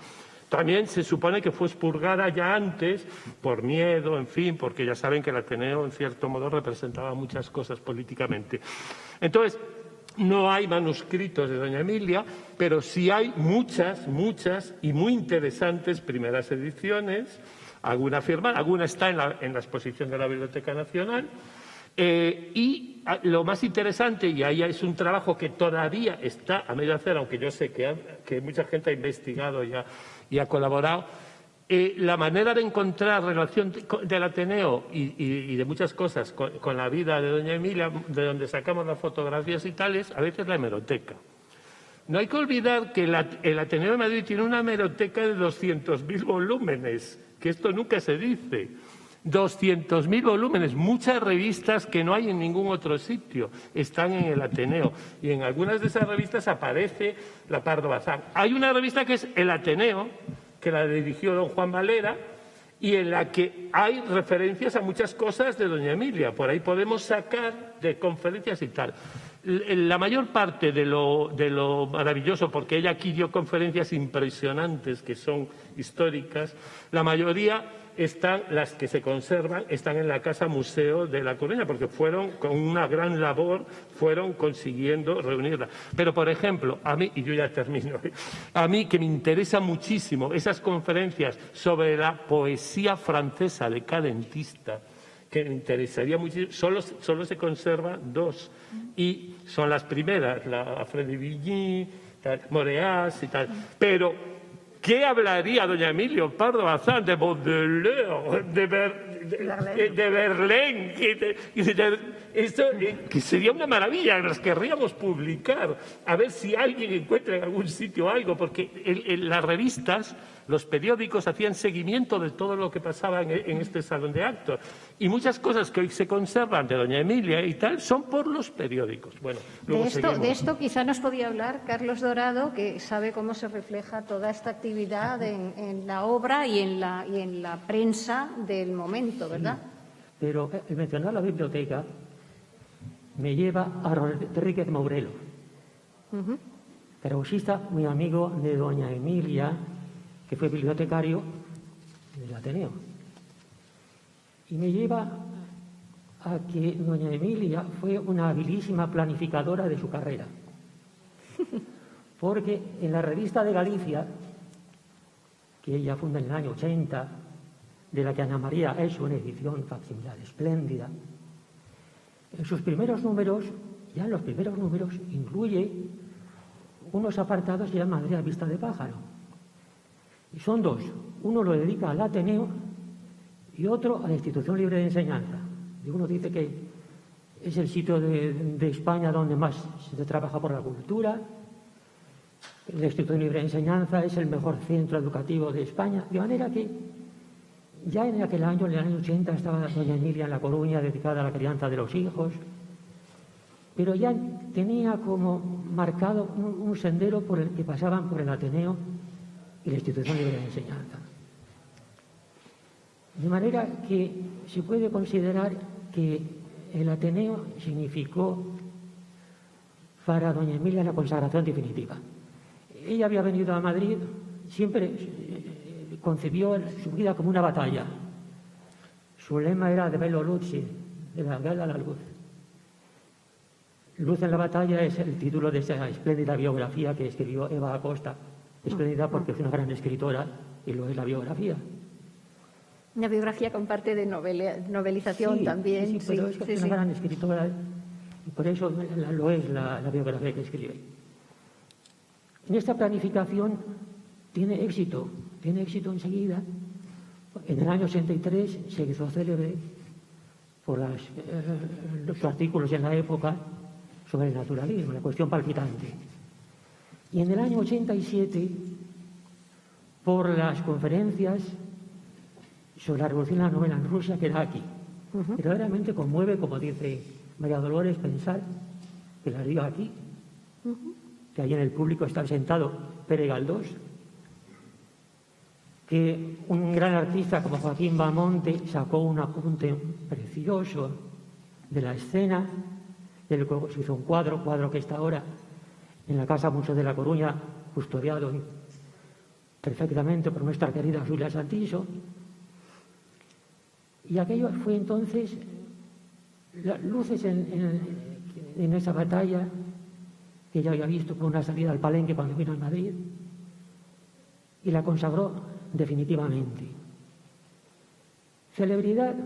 También se supone que fue expurgada ya antes por miedo, en fin, porque ya saben que el Ateneo, en cierto modo, representaba muchas cosas políticamente. Entonces, no hay manuscritos de doña Emilia, pero sí hay muchas y muy interesantes primeras ediciones, alguna firmada, alguna está en la exposición de la Biblioteca Nacional, Y lo más interesante, y ahí es un trabajo que todavía está a medio hacer, aunque yo sé que mucha gente ha investigado y ha colaborado, la manera de encontrar relación del Ateneo y de muchas cosas con la vida de doña Emilia, de donde sacamos las fotografías y tales, a veces la hemeroteca. No hay que olvidar que el Ateneo de Madrid tiene una hemeroteca de 200.000 volúmenes, que esto nunca se dice. 200.000 volúmenes, muchas revistas que no hay en ningún otro sitio, están en el Ateneo. Y en algunas de esas revistas aparece la Pardo Bazán. Hay una revista que es El Ateneo, que la dirigió don Juan Valera, y en la que hay referencias a muchas cosas de doña Emilia. Por ahí podemos sacar de conferencias y tal. La mayor parte de lo maravilloso, porque ella aquí dio conferencias impresionantes que son históricas, la mayoría están, las que se conservan, están en la Casa Museo de La Coruña, porque fueron, con una gran labor, fueron consiguiendo reunirla. Pero, por ejemplo, a mí, y yo ya termino, a mí que me interesa muchísimo esas conferencias sobre la poesía francesa de Calentista, que me interesaría muchísimo, solo se conservan 2, y son las primeras, la Freddy Vigny, Moreas y tal, pero ¿qué hablaría doña Emilia Pardo Bazán de Baudelaire, de Verlaine? Esto que sería una maravilla, las querríamos publicar, a ver si alguien encuentra en algún sitio algo, porque en las revistas, los periódicos hacían seguimiento de todo lo que pasaba en este salón de actos. Y muchas cosas que hoy se conservan de doña Emilia y tal son por los periódicos. Bueno, de esto quizá nos podía hablar Carlos Dorado, que sabe cómo se refleja toda esta actividad en la obra y en la prensa del momento, ¿verdad? Sí, pero el mencionar la biblioteca me lleva a Rodríguez Mourelo, pedagogista muy amigo de doña Emilia, que fue bibliotecario del Ateneo. Y me lleva a que doña Emilia fue una habilísima planificadora de su carrera. Porque en la revista de Galicia, que ella funda en el año 80, de la que Ana María es una edición facsimilar espléndida, en sus primeros números, ya en los primeros números, incluye unos apartados que llama Madrid a vista de pájaro. Y son 2. Uno lo dedica al Ateneo y otro a la Institución Libre de Enseñanza. Y uno dice que es el sitio de España donde más se trabaja por la cultura. La Institución Libre de Enseñanza es el mejor centro educativo de España. De manera que ya en aquel año, en el año 80, estaba doña Emilia en La Coruña dedicada a la crianza de los hijos. Pero ya tenía como marcado un sendero por el que pasaban por el Ateneo y la Institución Libre de Enseñanza. De manera que se puede considerar que el Ateneo significó para doña Emilia la consagración definitiva. Ella había venido a Madrid, siempre concibió su vida como una batalla. Su lema era de Bello Luci, de la guerra a la luz. Luz en la batalla es el título de esa espléndida biografía que escribió Eva Acosta. Espléndida porque es una gran escritora y lo es la biografía. Una biografía con parte de novelización también. Sí, pero es una gran escritora y por eso lo es la biografía que escribe. En esta planificación tiene éxito enseguida. En el año 83 se hizo célebre por los artículos en la época sobre el naturalismo, la cuestión palpitante. Y en el año 87, por las conferencias sobre la revolución de la novela en Rusia, que era aquí. Verdaderamente conmueve, como dice María Dolores, pensar que las digo aquí, que allí en el público está sentado Pere Galdós, que un gran artista como Joaquín Bamonte sacó un apunte precioso de la escena, del que se hizo un cuadro que está ahora en la Casa Museo de La Coruña, custodiado perfectamente por nuestra querida Julia Santiso. Y aquello fue entonces las luces en esa batalla que ya había visto por una salida al Palenque cuando vino a Madrid, y la consagró definitivamente. Celebridad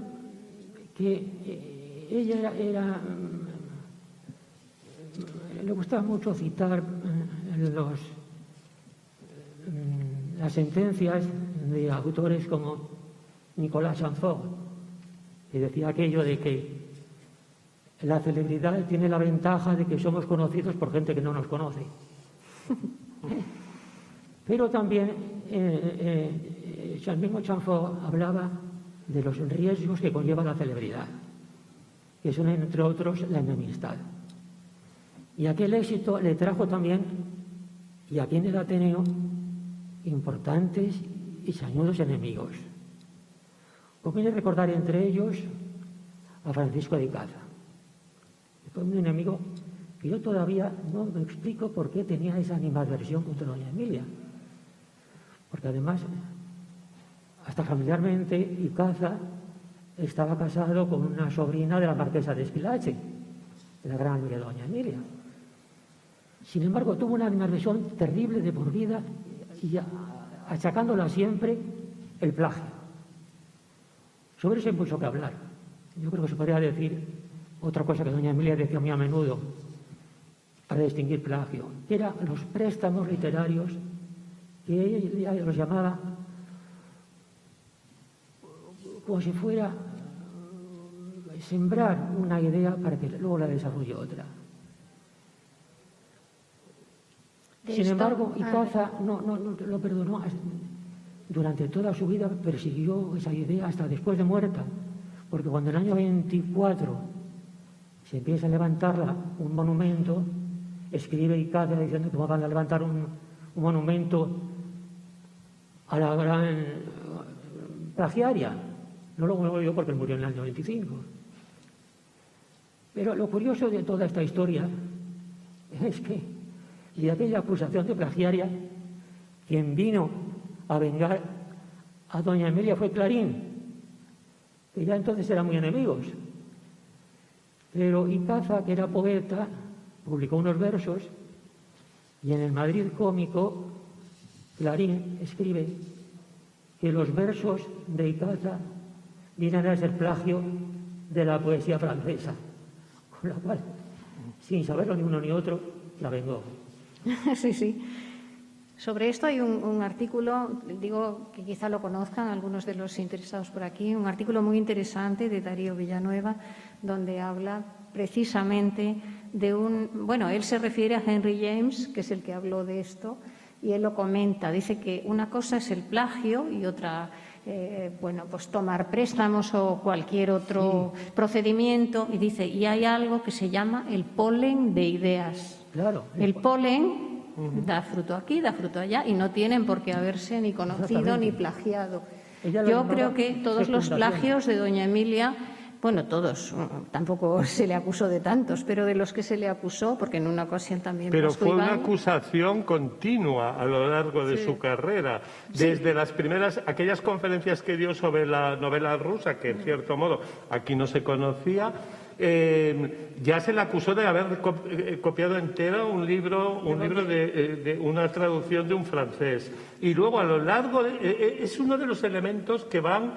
que ella le gustaba mucho citar las sentencias de autores como Nicolas Chamfort, que decía aquello de que la celebridad tiene la ventaja de que somos conocidos por gente que no nos conoce. Pero también el mismo Chamfort hablaba de los riesgos que conlleva la celebridad, que son, entre otros, la enemistad. Y aquel éxito le trajo también, y aquí en el Ateneo, importantes y sañudos enemigos. Conviene recordar entre ellos a Francisco de Icaza. Fue un enemigo que yo todavía no me explico por qué tenía esa animadversión contra doña Emilia. Porque además, hasta familiarmente, Icaza estaba casado con una sobrina de la marquesa de Esquilache, de la gran amiga de doña Emilia. Sin embargo, tuvo una animadversión terrible de por vida y achacándola siempre el plagio. Sobre eso hay mucho que hablar. Yo creo que se podría decir otra cosa que doña Emilia decía muy a menudo para distinguir plagio, que eran los préstamos literarios, que ella los llamaba como si fuera sembrar una idea para que luego la desarrolle otra. Sin embargo, Icaza no lo perdonó. Durante toda su vida persiguió esa idea hasta después de muerta, porque cuando en el año 24 se empieza a levantar un monumento, escribe Icaza diciendo que van a levantar un monumento a la gran plagiaria. No lo vuelvo yo porque murió en el año 25. Pero lo curioso de toda esta historia es que, y de aquella acusación de plagiaria, quien vino a vengar a doña Emilia fue Clarín, que ya entonces eran muy enemigos. Pero Icaza, que era poeta, publicó unos versos y en el Madrid cómico Clarín escribe que los versos de Icaza vienen a ser plagio de la poesía francesa, con la cual, sin saberlo ni uno ni otro, la vengó. Sí, sí. Sobre esto hay un artículo, digo que quizá lo conozcan algunos de los interesados por aquí, un artículo muy interesante de Darío Villanueva, donde habla precisamente de él se refiere a Henry James, que es el que habló de esto, y él lo comenta, dice que una cosa es el plagio y otra, pues tomar préstamos o cualquier otro procedimiento, y dice, y hay algo que se llama el polen de ideas. Claro. El polen da fruto aquí, da fruto allá, y no tienen por qué haberse ni conocido ni plagiado. Yo creo que todos los plagios de doña Emilia, bueno, todos, tampoco se le acusó de tantos, pero de los que se le acusó, porque en una ocasión también... Pero fue una acusación continua a lo largo de su carrera. Desde las primeras, aquellas conferencias que dio sobre la novela rusa, que en cierto modo aquí no se conocía, ya se le acusó de haber copiado entero un libro de una traducción de un francés. Y luego a lo largo es uno de los elementos que van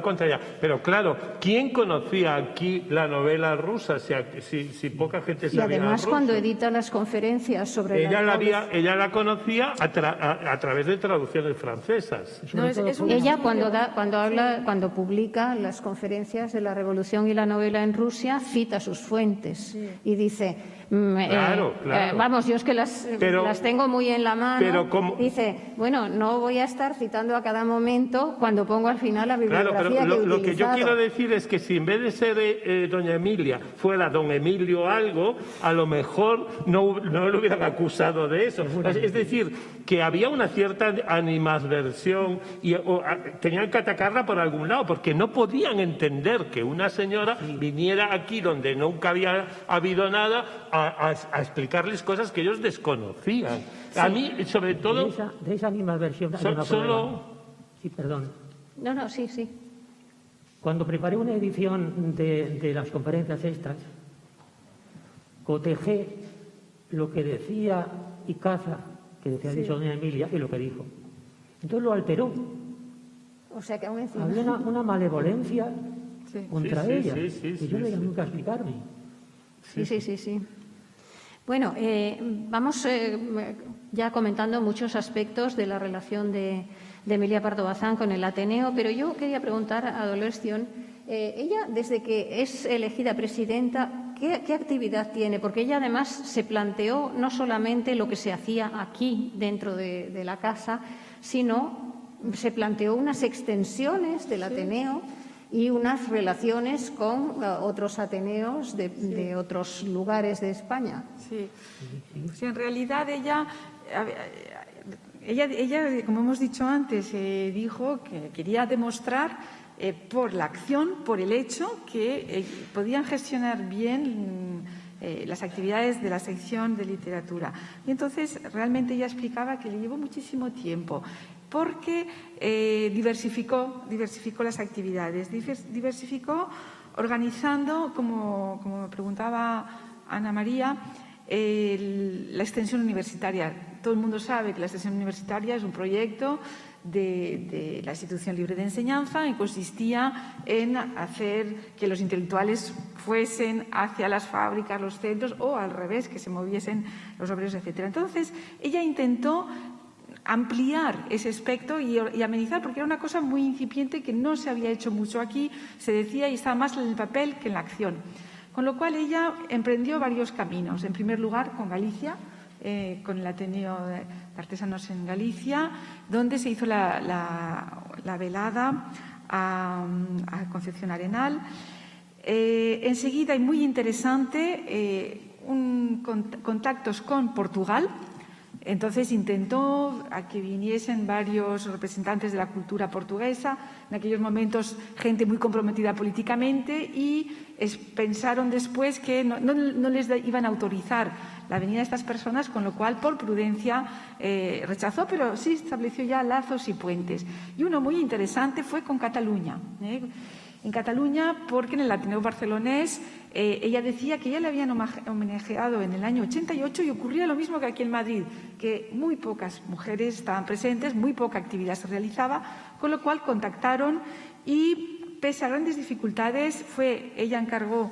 contra ella. Pero claro, ¿quién conocía aquí la novela rusa? Si poca gente sabía. Y además ruso. Cuando edita las conferencias sobre ella la conocía a través de traducciones francesas. No, es un Ella estudio. cuando publica las conferencias de la Revolución y la novela en Rusia, cita sus fuentes y dice, Claro. vamos, yo es que las tengo muy en la mano. Pero dice, bueno, no voy a estar citando a cada momento cuando pongo al final la bibliografía pero que he lo que yo utilizado. quiero decir es que si en vez de ser doña Emilia fuera don Emilio algo, a lo mejor no lo hubieran acusado de eso. Es decir, que había una cierta animadversión y tenían que atacarla por algún lado, porque no podían entender que una señora viniera aquí donde nunca había habido nada a explicarles cosas que ellos desconocían. A mí, sobre todo... De esa animadversión hay una solo... prueba. Sí, perdón. No, sí. Cuando preparé una edición de las conferencias estas, cotejé lo que decía Icaza, que decía dicho doña Emilia, y lo que dijo. Entonces lo alteró. O sea que aún encima... Había una malevolencia contra Sí, ella, sí, que yo no sí, iba sí. nunca a explicarme. Sí. Bueno, vamos ya comentando muchos aspectos de la relación de Emilia Pardo Bazán con el Ateneo, pero yo quería preguntar a Dolores Sion, ella desde que es elegida presidenta, ¿qué actividad tiene? Porque ella además se planteó no solamente lo que se hacía aquí dentro de la casa, sino se planteó unas extensiones del Ateneo y unas relaciones con otros ateneos de otros lugares de España. Sí. Sí, en realidad ella, como hemos dicho antes, dijo que quería demostrar por la acción, por el hecho, que podían gestionar bien las actividades de la sección de literatura. Y entonces realmente ella explicaba que le llevó muchísimo tiempo, porque diversificó las actividades, diversificó organizando, como me preguntaba Ana María, la extensión universitaria. Todo el mundo sabe que la extensión universitaria es un proyecto de la Institución Libre de Enseñanza y consistía en hacer que los intelectuales fuesen hacia las fábricas, los centros, o al revés, que se moviesen los obreros, etcétera. Entonces, ella intentó ampliar ese aspecto y amenizar, porque era una cosa muy incipiente que no se había hecho mucho aquí, se decía, y estaba más en el papel que en la acción. Con lo cual ella emprendió varios caminos. En primer lugar, con Galicia, con el Ateneo de Artesanos en Galicia, donde se hizo la velada a Concepción Arenal. Enseguida, y muy interesante, contactos con Portugal. Entonces intentó a que viniesen varios representantes de la cultura portuguesa, en aquellos momentos gente muy comprometida políticamente, y pensaron después que no les iban a autorizar la venida de estas personas, con lo cual por prudencia rechazó, pero sí estableció ya lazos y puentes. Y uno muy interesante fue con Cataluña. En Cataluña, porque en el Ateneo Barcelonés ella decía que ya le habían homenajeado en el año 88 y ocurría lo mismo que aquí en Madrid, que muy pocas mujeres estaban presentes, muy poca actividad se realizaba, con lo cual contactaron y, pese a grandes dificultades, ella encargó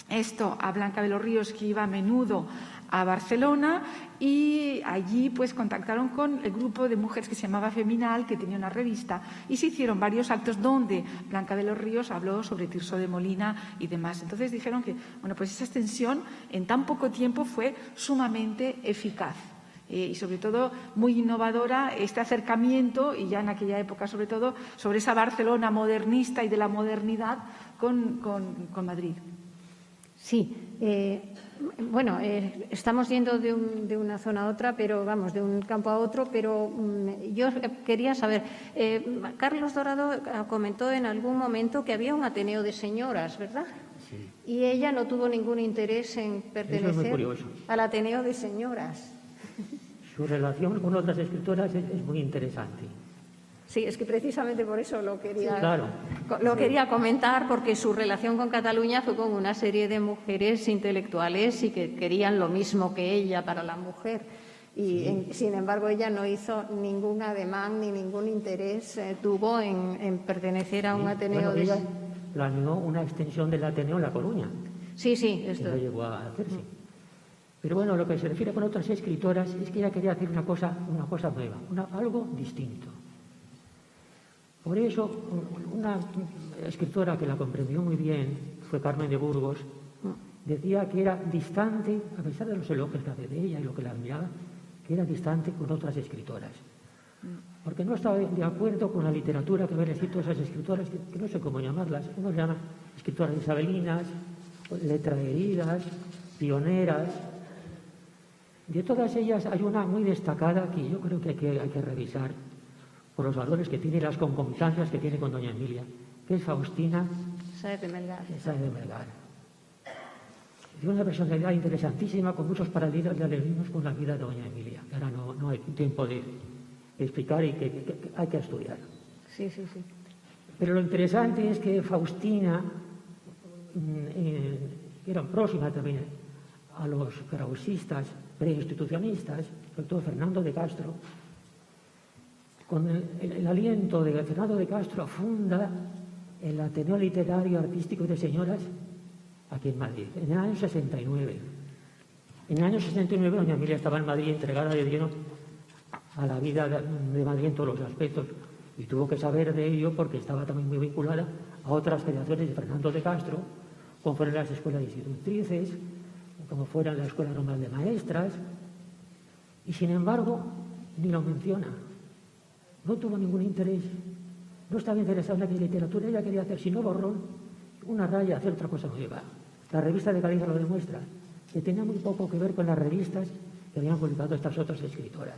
esto a Blanca de los Ríos, que iba a menudo a Barcelona, y allí pues contactaron con el grupo de mujeres que se llamaba Feminal, que tenía una revista, y se hicieron varios actos donde Blanca de los Ríos habló sobre Tirso de Molina y demás. Entonces dijeron que pues esa extensión en tan poco tiempo fue sumamente eficaz. Y sobre todo muy innovadora este acercamiento, y ya en aquella época sobre todo, sobre esa Barcelona modernista y de la modernidad con Madrid. Sí, estamos yendo de una zona a otra, pero vamos, de un campo a otro, pero yo quería saber, Carlos Dorado comentó en algún momento que había un Ateneo de señoras, ¿verdad? Sí. Y ella no tuvo ningún interés en pertenecer al Ateneo de señoras. Su relación con otras escritoras es muy interesante. Sí, es que precisamente por eso lo quería, Sí, claro. Quería comentar, porque su relación con Cataluña fue con una serie de mujeres intelectuales y que querían lo mismo que ella para la mujer. Y, sin embargo, ella no hizo ningún ademán ni ningún interés tuvo en pertenecer a un Ateneo. Ella planeó una extensión del Ateneo en La Coruña. Sí, esto no llegó a hacerse. Pero bueno, lo que se refiere con otras escritoras es que ella quería hacer una cosa nueva, algo distinto. Por eso, una escritora que la comprendió muy bien fue Carmen de Burgos. Decía que era distante, a pesar de los elogios que hacía de ella y lo que la admiraba, que era distante con otras escritoras. Porque no estaba de acuerdo con la literatura que habían escrito esas escritoras, que no sé cómo llamarlas. Uno las llama escritoras isabelinas, letraeridas, pioneras. De todas ellas hay una muy destacada que yo creo que hay que revisar, por los valores que tiene y las concomitancias que tiene con doña Emilia, que es Faustina Sáez de Melgar. Tiene una personalidad interesantísima, con muchos paralelismos con la vida de doña Emilia, que ahora no hay tiempo de explicar y que hay que estudiar. Sí. Pero lo interesante es que Faustina, que era próxima también a los krausistas preinstitucionistas, sobre todo Fernando de Castro, con el aliento de Fernando de Castro funda el Ateneo Literario Artístico de Señoras aquí en Madrid, en el año 69. En el año 69 doña Emilia estaba en Madrid entregada de lleno a la vida de Madrid en todos los aspectos y tuvo que saber de ello porque estaba también muy vinculada a otras creaciones de Fernando de Castro, como fueron las escuelas de institutrices, como fuera la Escuela Normal de Maestras, y sin embargo ni lo menciona. No tuvo ningún interés, no estaba interesada en la literatura, ella quería hacer, si no borrón, una raya, hacer otra cosa nueva. La revista de Galicia lo demuestra, que tenía muy poco que ver con las revistas que habían publicado estas otras escritoras.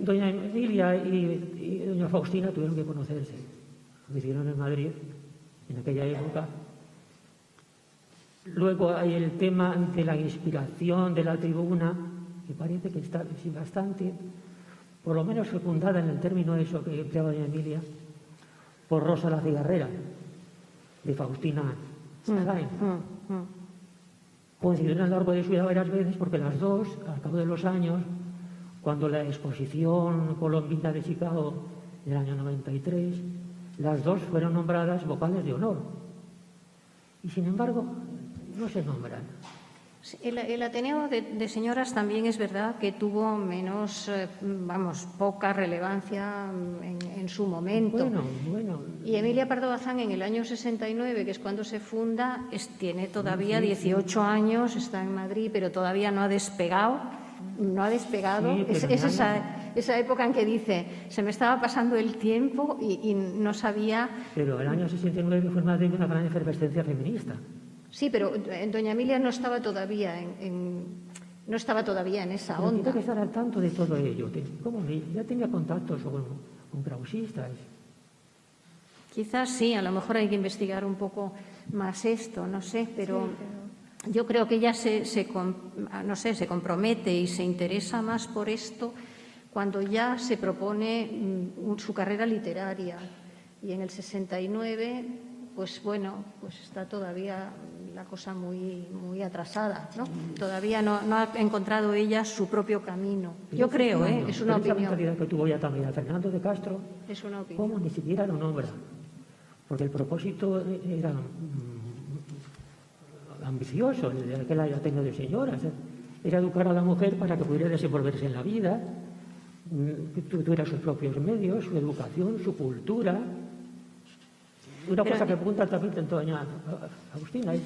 Doña Emilia y doña Faustina tuvieron que conocerse, lo hicieron en Madrid en aquella época. Luego hay el tema de la inspiración de la tribuna, que parece que está bastante, por lo menos fecundada en el término eso que empleaba doña Emilia, por Rosa la Cigarrera, de Faustina Stagain. Coincidieron a lo largo de su vida varias veces porque las dos, al cabo de los años, cuando la exposición colombina de Chicago del año 93, las dos fueron nombradas vocales de honor. Y sin embargo, no se nombran. El Ateneo de Señoras también es verdad que tuvo menos, poca relevancia en su momento. Bueno. Y Emilia Pardo Bazán en el año 69, que es cuando se funda, tiene todavía 18 años, está en Madrid, pero todavía no ha despegado. Sí, Es esa época en que dice, se me estaba pasando el tiempo y no sabía... Pero el año 69 fue en Madrid una gran efervescencia feminista. Sí, pero doña Emilia no estaba todavía en esa Pero onda. tiene que estar al tanto de todo ello. Ya tenía contactos con krausistas. Quizás sí, a lo mejor hay que investigar un poco más esto, no sé, pero yo creo que ella se compromete y se interesa más por esto cuando ya se propone su carrera literaria. Y en el 69, pues está todavía la cosa muy, muy atrasada, ¿no? Todavía no ha encontrado ella su propio camino. Yo creo, es una opinión. Esa mentalidad que tuvo ya también a Fernando de Castro, Es una opinión. ¿cómo ni siquiera lo nombra? Porque el propósito era ambicioso, el de aquel Ateneo de Señoras. Era educar a la mujer para que pudiera desenvolverse en la vida, que tuviera sus propios medios, su educación, su cultura. Una cosa que apunta también doña Agustina es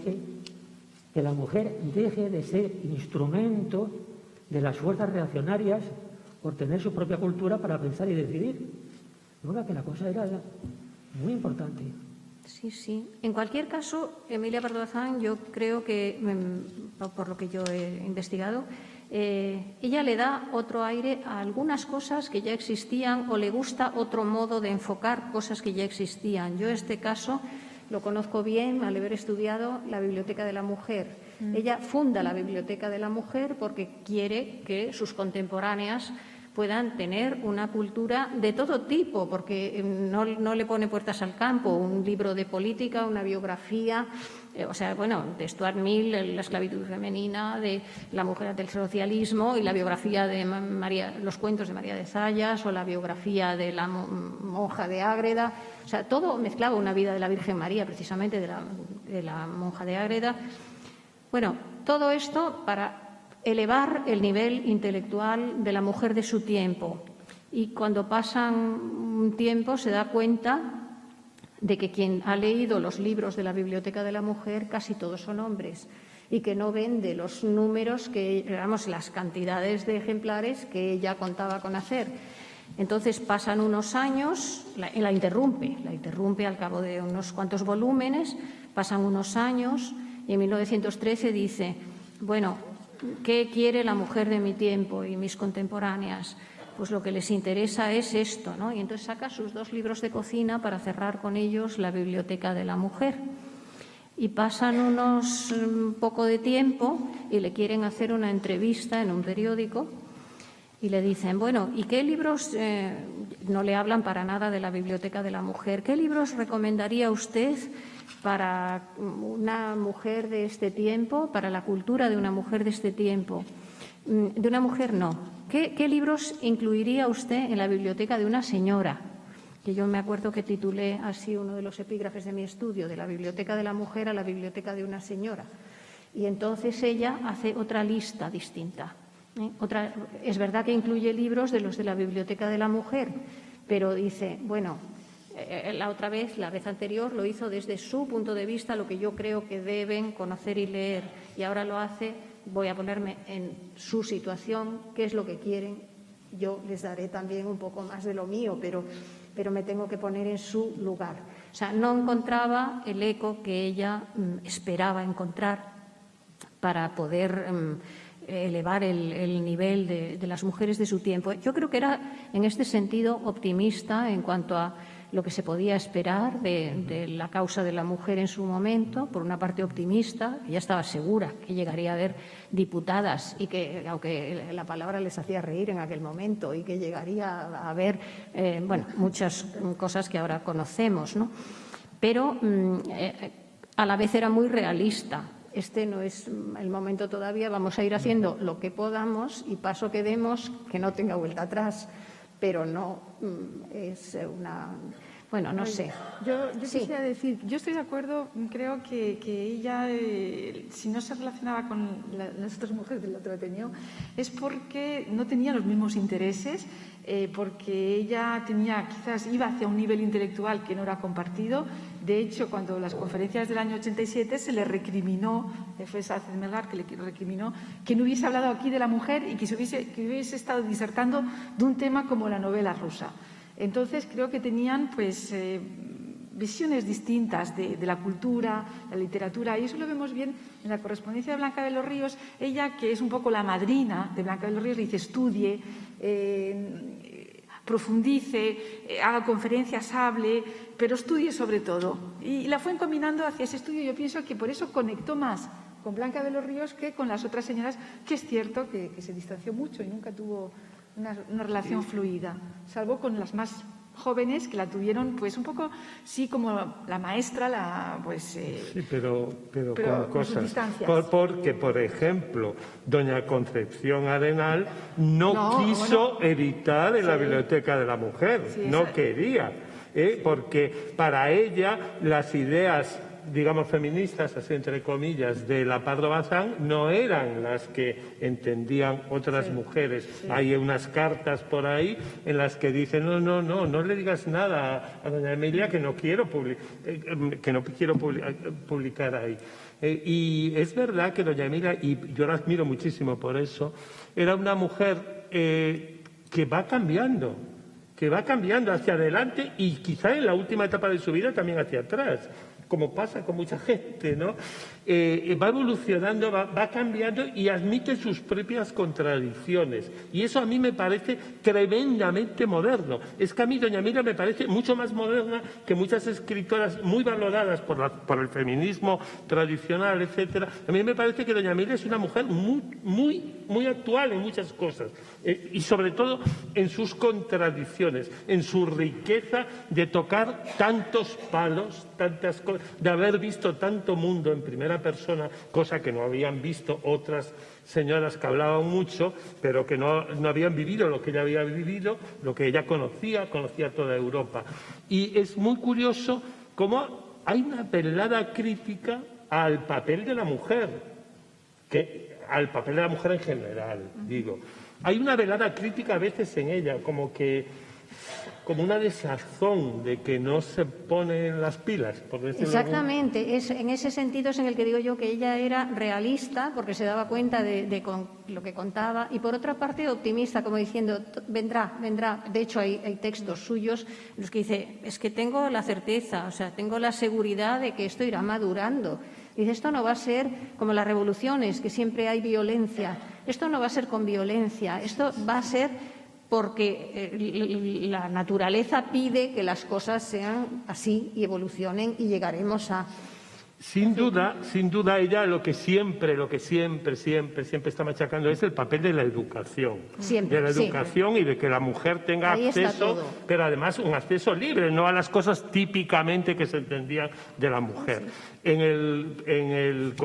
que la mujer deje de ser instrumento de las fuerzas reaccionarias por tener su propia cultura para pensar y decidir. ¿No? Que la cosa era muy importante. Sí. En cualquier caso, Emilia Pardo Bazán, yo creo que, por lo que yo he investigado, ella le da otro aire a algunas cosas que ya existían o le gusta otro modo de enfocar cosas que ya existían. Yo este caso lo conozco bien al haber estudiado la Biblioteca de la Mujer. Ella funda la Biblioteca de la Mujer porque quiere que sus contemporáneas puedan tener una cultura de todo tipo, porque no le pone puertas al campo, un libro de política, una biografía, de Stuart Mill, la esclavitud femenina, de la mujer del socialismo y la biografía de los cuentos de María de Zayas o la biografía de la monja de Ágreda, todo mezclaba una vida de la Virgen María, precisamente de la monja de Ágreda. Bueno, todo esto para elevar el nivel intelectual de la mujer de su tiempo. Y cuando pasan un tiempo se da cuenta de que quien ha leído los libros de la Biblioteca de la Mujer casi todos son hombres y que no vende los números, las cantidades de ejemplares que ella contaba con hacer. Entonces pasan unos años, la interrumpe al cabo de unos cuantos volúmenes, pasan unos años y en 1913 dice, ¿qué quiere la mujer de mi tiempo y mis contemporáneas? Pues lo que les interesa es esto, ¿no? Y entonces saca sus 2 libros de cocina para cerrar con ellos la Biblioteca de la Mujer. Y pasan un poco de tiempo y le quieren hacer una entrevista en un periódico y le dicen, ¿y qué libros? No le hablan para nada de la Biblioteca de la Mujer. ¿Qué libros recomendaría usted para una mujer de este tiempo, para la cultura de una mujer de este tiempo? De una mujer no. ¿Qué libros incluiría usted en la biblioteca de una señora? que yo me acuerdo que titulé así uno de los epígrafes de mi estudio, de la biblioteca de la mujer a la biblioteca de una señora. Y entonces ella hace otra lista distinta. Es verdad que incluye libros de los de la biblioteca de la mujer, pero dice, bueno, la vez anterior lo hizo desde su punto de vista, lo que yo creo que deben conocer y leer, y ahora lo hace, voy a ponerme en su situación, qué es lo que quieren, yo les daré también un poco más de lo mío, pero me tengo que poner en su lugar. O sea, no encontraba el eco que ella esperaba encontrar para poder elevar el nivel de las mujeres de su tiempo. Yo creo que era, en este sentido, optimista en cuanto a lo que se podía esperar de la causa de la mujer en su momento. Por una parte, optimista, que ya estaba segura que llegaría a haber diputadas y que, aunque la palabra les hacía reír en aquel momento, y que llegaría a haber, muchas cosas que ahora conocemos, ¿no? Pero a la vez era muy realista. Este no es el momento todavía, vamos a ir haciendo lo que podamos y paso que demos, que no tenga vuelta atrás, pero no es una... Bueno, no sé. Yo Sí. quisiera decir, yo estoy de acuerdo, creo que ella, si no se relacionaba con las otras mujeres del otro Ateneo, es porque no tenía los mismos intereses, porque ella quizás iba hacia un nivel intelectual que no era compartido. De hecho, cuando las conferencias del año 87 se le recriminó, fue Sáenz-Melgar que le recriminó, que no hubiese hablado aquí de la mujer y que hubiese estado disertando de un tema como la novela rusa. Entonces, creo que tenían visiones distintas de la cultura, la literatura, y eso lo vemos bien en la correspondencia de Blanca de los Ríos. Ella, que es un poco la madrina de Blanca de los Ríos, le dice estudie, profundice, haga conferencias, hable, pero estudie sobre todo. Y la fue encaminando hacia ese estudio. Yo pienso que por eso conectó más con Blanca de los Ríos que con las otras señoras, que es cierto que se distanció mucho y nunca tuvo una relación fluida, salvo con las más jóvenes, que la tuvieron pues un poco, sí, como la maestra, Sí, pero con con sus cosas. distancias. Porque, por ejemplo, doña Concepción Arenal no quiso editar en la Biblioteca de la Mujer, Sí, no esa- quería, porque para ella las ideas, digamos, feministas, así entre comillas, de la Pardo Bazán no eran las que entendían otras mujeres. Hay unas cartas por ahí en las que dicen no le digas nada a doña Emilia, que no quiero publicar ahí. Y es verdad que doña Emilia, y yo la admiro muchísimo por eso, era una mujer que va cambiando hacia adelante y quizá en la última etapa de su vida también hacia atrás, como pasa con mucha gente, ¿no? Va evolucionando, va cambiando y admite sus propias contradicciones. Y eso a mí me parece tremendamente moderno. Es que a mí doña Emilia me parece mucho más moderna que muchas escritoras muy valoradas por el feminismo tradicional, etcétera. A mí me parece que doña Emilia es una mujer muy actual en muchas cosas. Y sobre todo en sus contradicciones, en su riqueza de tocar tantos palos, tantas cosas, de haber visto tanto mundo en primera persona, cosa que no habían visto otras señoras que hablaban mucho, pero que no habían vivido lo que ella había vivido, lo que ella conocía toda Europa. Y es muy curioso cómo hay una velada crítica al papel de la mujer, al papel de la mujer en general, digo. Hay una velada crítica a veces en ella, como una desazón de que no se ponen las pilas, por decirlo de algún- Exactamente, en ese sentido es en el que digo yo que ella era realista, porque se daba cuenta de lo que contaba, y por otra parte optimista, como diciendo, vendrá. De hecho, hay textos suyos en los que dice, es que tengo la certeza, o sea, tengo la seguridad de que esto irá madurando. Dice, esto no va a ser como las revoluciones, que siempre hay violencia. Esto no va a ser con violencia, esto va a ser porque la naturaleza pide que las cosas sean así y evolucionen y llegaremos a... Sin duda, ella lo que siempre está machacando es el papel de la educación. Siempre, de la educación y de que la mujer tenga ahí está acceso, todo. pero además un acceso libre, no a las cosas típicamente que se entendían de la mujer. En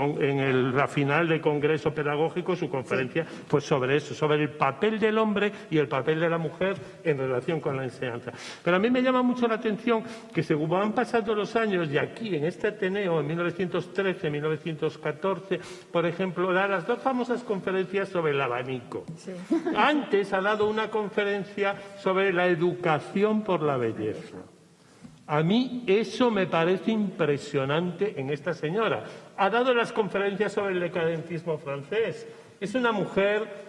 la final del Congreso Pedagógico, su conferencia fue sobre eso, sobre el papel del hombre y el papel de la mujer en relación con la enseñanza. Pero a mí me llama mucho la atención que según van pasando los años, y aquí en este Ateneo, en 1913, 1914, por ejemplo, da las dos famosas conferencias sobre el abanico. Sí. Antes ha dado una conferencia sobre la educación por la belleza. A mí eso me parece impresionante en esta señora. Ha dado las conferencias sobre el decadentismo francés. Es una mujer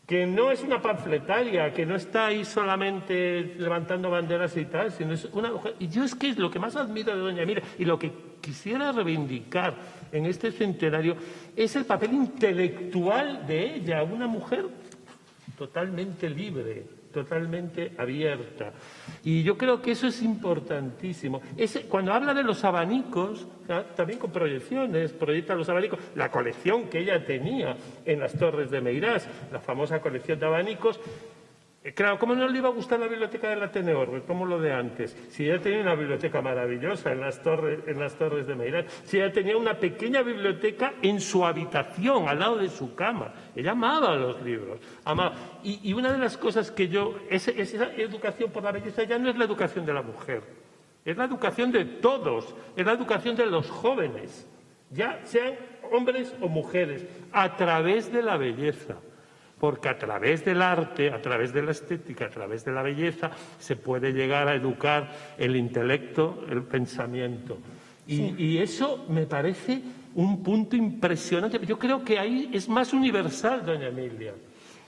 que no es una panfletaria, que no está ahí solamente levantando banderas y tal, sino es una mujer. Y yo es que es lo que más admiro de doña Emilia y lo que quisiera reivindicar en este centenario es el papel intelectual de ella, una mujer totalmente libre, totalmente abierta. Y yo creo que eso es importantísimo. Cuando habla de los abanicos, también con proyecciones, proyecta los abanicos, la colección que ella tenía en las Torres de Meirás, la famosa colección de abanicos. Claro, ¿cómo no le iba a gustar la biblioteca del Ateneo? Como lo de antes. Si ella tenía una biblioteca maravillosa en las Torres de Meirás, si ella tenía una pequeña biblioteca en su habitación, al lado de su cama. Ella amaba los libros. Amaba. Y una de las cosas que esa educación por la belleza ya no es la educación de la mujer, es la educación de todos, es la educación de los jóvenes, ya sean hombres o mujeres, a través de la belleza. Porque a través del arte, a través de la estética, a través de la belleza, se puede llegar a educar el intelecto, el pensamiento. Y eso me parece un punto impresionante. Yo creo que ahí es más universal, doña Emilia.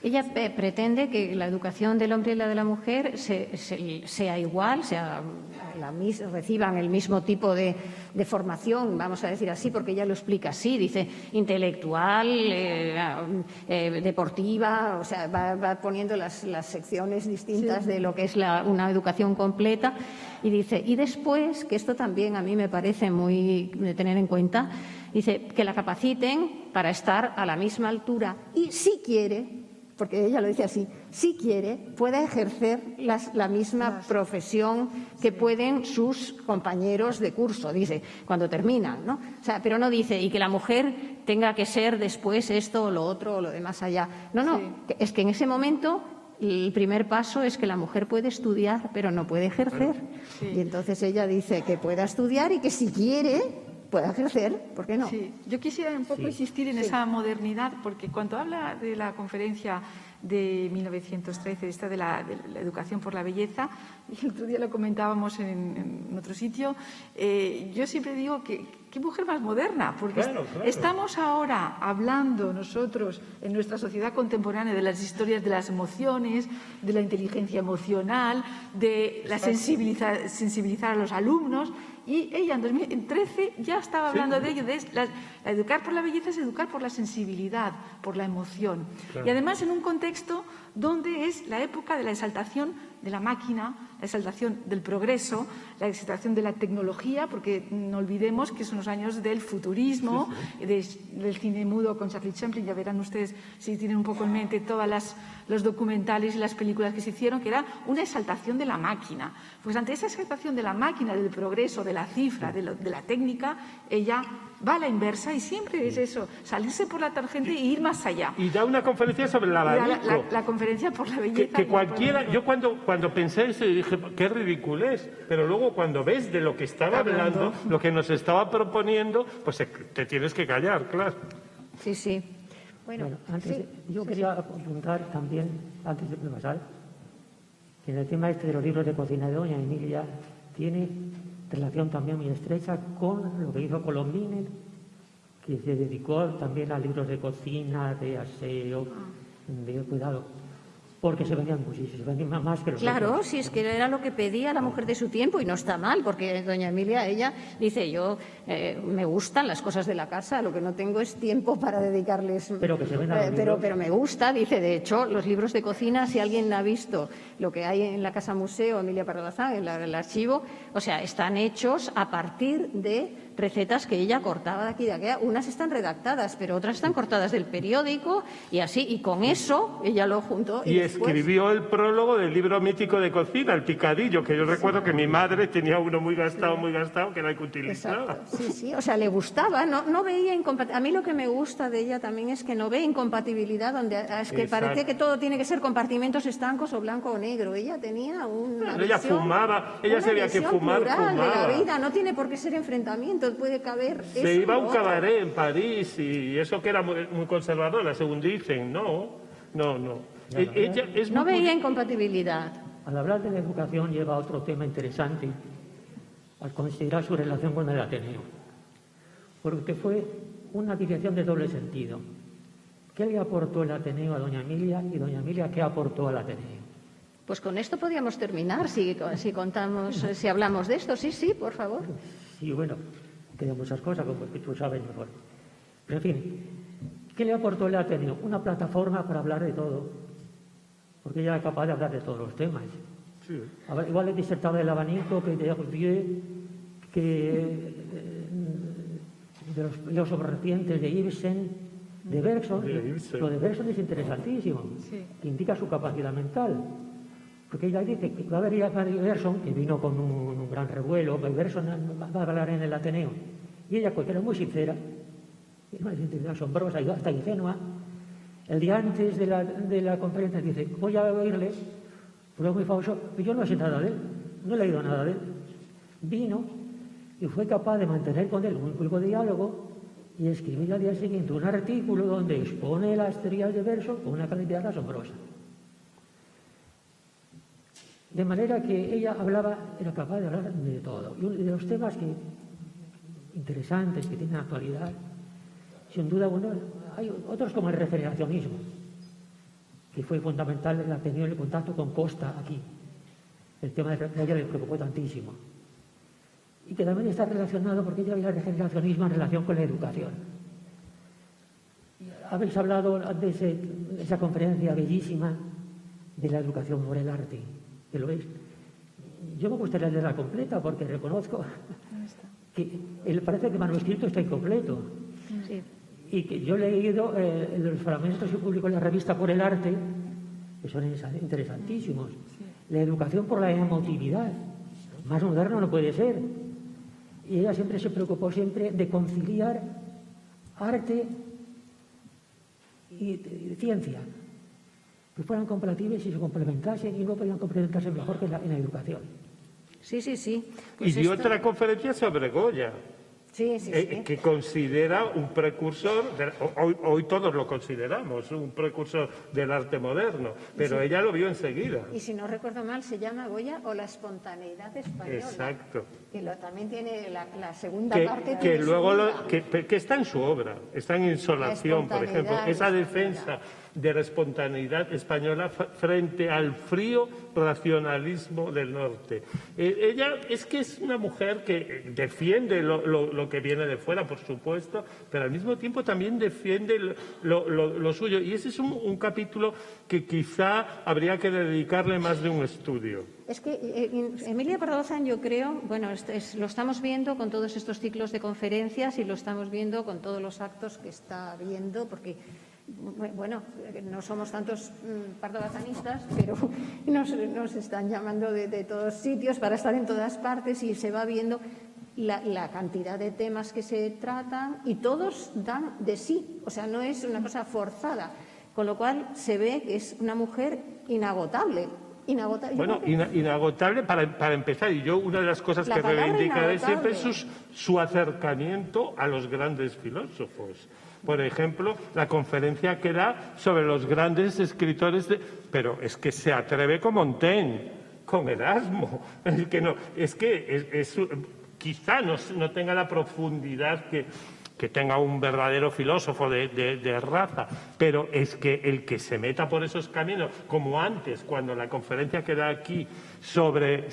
Ella pretende que la educación del hombre y la de la mujer sea igual, reciban el mismo tipo de formación, vamos a decir así, porque ella lo explica así, dice intelectual, deportiva, o sea, va poniendo las secciones distintas de lo que es una educación completa, y dice, y después, que esto también a mí me parece muy de tener en cuenta, dice que la capaciten para estar a la misma altura y si quiere, porque ella lo dice así, si quiere, puede ejercer la misma profesión que pueden sus compañeros de curso, dice, cuando terminan, ¿no? O sea, pero no dice, y que la mujer tenga que ser después esto o lo otro o lo de más allá. No, es que en ese momento el primer paso es que la mujer puede estudiar, pero no puede ejercer. Sí. Y entonces ella dice que pueda estudiar y que si quiere pueda ejercer, ¿por qué no? Sí, yo quisiera un poco insistir en esa modernidad, porque cuando habla de la conferencia de 1913, esta de la educación por la belleza, y el otro día lo comentábamos en otro sitio, yo siempre digo que qué mujer más moderna, porque estamos ahora hablando nosotros en nuestra sociedad contemporánea de las historias de las emociones, de la inteligencia emocional, de la sensibilizar a los alumnos. Y ella en 2013 ya estaba hablando de ello, de educar por la belleza es educar por la sensibilidad, por la emoción. Claro. Y además en un contexto donde es la época de la exaltación de la máquina, la exaltación del progreso, la exaltación de la tecnología, porque no olvidemos que son los años del futurismo, del cine mudo con Charlie Chaplin. Ya verán ustedes, si tienen un poco en mente, todos los documentales y las películas que se hicieron, que era una exaltación de la máquina. Pues ante esa exaltación de la máquina, del progreso, de la cifra, de la técnica, ella va a la inversa y siempre es eso, salirse por la tangente e ir más allá. Y da una conferencia sobre el abanico. La conferencia por la belleza. Que cualquiera, yo cuando pensé eso dije, qué ridiculez, pero luego cuando ves de lo que estaba hablando, lo que nos estaba proponiendo, pues te tienes que callar, claro. Sí. Bueno, yo quería apuntar también, antes de pasar, que en el tema este de los libros de cocina de doña Emilia tiene relación también muy estrecha con lo que hizo Colombines, que se dedicó también a libros de cocina, de aseo, de cuidado, porque se vendían muchísimo, se vendían más que los Claro, otros. si es que era lo que pedía la mujer de su tiempo y no está mal, porque doña Emilia, ella dice, yo me gustan las cosas de la casa, lo que no tengo es tiempo para dedicarles... Pero que se vendan los libros. Pero me gusta, dice, de hecho, los libros de cocina, si alguien ha visto lo que hay en la Casa Museo, Emilia Pardo Bazán, en el archivo, o sea, están hechos a partir de recetas que ella cortaba de aquí y de allá. Unas están redactadas, pero otras están cortadas del periódico y así. Y con eso ella lo juntó. Y escribió el prólogo del libro mítico de cocina, El Picadillo, que yo recuerdo que mi madre tenía uno muy gastado, que era el que utilizaba. Exacto. Sí, sí, o sea, le gustaba, no veía incompatibilidad. A mí lo que me gusta de ella también es que no ve incompatibilidad, donde es que parece que todo tiene que ser compartimentos estancos o blanco o negro. Ella tenía una ella visión, fumaba, ella sabía que fumar, plural fumaba. de la vida, no tiene por qué ser enfrentamientos, puede caber. Se iba a un cabaret en París y eso que era muy conservadora, según dicen. No. Ella es no muy... veía incompatibilidad. Al hablar de la educación lleva a otro tema interesante, al considerar su relación con el Ateneo, porque fue una dirección de doble sentido. ¿Qué le aportó el Ateneo a doña Emilia y doña Emilia qué aportó al Ateneo? Pues con esto podríamos terminar, si hablamos de esto. Sí, por favor. Sí, bueno, quedan muchas cosas, como que tú sabes mejor. Pero en fin, ¿qué le aportó el Ateneo? Una plataforma para hablar de todo, porque ella era capaz de hablar de todos los temas. Sí. Igual le disertaba del abanico, que de Bourdieu, que de los filósofos recientes, de Ibsen, de Bergson. Lo de Bergson es interesantísimo, que indica su capacidad mental. Porque ella dice que va a haber Bergson, que vino con un gran revuelo, Bergson va a hablar en el Ateneo. Y ella, que era muy sincera, una sinceridad asombrosa y hasta ingenua, el día antes de la conferencia dice, voy a oírle, fue muy famoso, pero yo no sé nada de él, no he leído nada de él. Vino y fue capaz de mantener con él un juego de diálogo y escribir al día siguiente un artículo donde expone las teorías de Bergson con una calidad asombrosa. De manera que ella era capaz de hablar de todo. Y de los temas interesantes que tienen actualidad, sin duda, bueno, hay otros como el regeneracionismo, que fue fundamental, el Ateneo en el contacto con Costa aquí. El tema de ella le preocupó tantísimo. Y que también está relacionado porque ella veía el regeneracionismo en relación con la educación. Habéis hablado de esa conferencia bellísima de la educación por el arte, que lo veis. Yo me gustaría leerla completa porque reconozco que parece que el manuscrito está incompleto. Sí. Y que yo he leído los fragmentos que publicó en la revista Por el Arte, que son interesantísimos. La educación por la emotividad. Más moderno no puede ser. Y ella siempre se preocupó de conciliar arte y ciencia, que fueran compatibles y se complementasen y no podían complementarse mejor que en la educación. Sí. Pues y dio otra conferencia sobre Goya. Sí. Que considera un precursor, hoy todos lo consideramos, un precursor del arte moderno, pero ella lo vio enseguida. Y si no recuerdo mal, se llama Goya o la espontaneidad española. Exacto. Que también tiene la segunda parte. Que luego que está en su obra, está en Insolación, por ejemplo, esa defensa de la espontaneidad española frente al frío racionalismo del norte. Ella es que es una mujer que defiende lo que viene de fuera, por supuesto, pero al mismo tiempo también defiende lo suyo. Y ese es un capítulo que quizá habría que dedicarle más de un estudio. Es que Emilia Pardo Bazán, yo creo, bueno, lo estamos viendo con todos estos ciclos de conferencias y lo estamos viendo con todos los actos que está viendo, porque, bueno, no somos tantos pardobazanistas, pero nos están llamando de todos sitios para estar en todas partes y se va viendo la cantidad de temas que se tratan y todos dan de sí, o sea, no es una cosa forzada, con lo cual se ve que es una mujer inagotable. Bueno, inagotable para empezar, y yo una de las cosas que reivindicaré siempre es su acercamiento a los grandes filósofos. Por ejemplo, la conferencia que da sobre los grandes escritores, pero es que se atreve con Montaigne, con Erasmo, quizá no tenga la profundidad que tenga un verdadero filósofo de raza, pero es que el que se meta por esos caminos, como antes, cuando la conferencia que da aquí sobre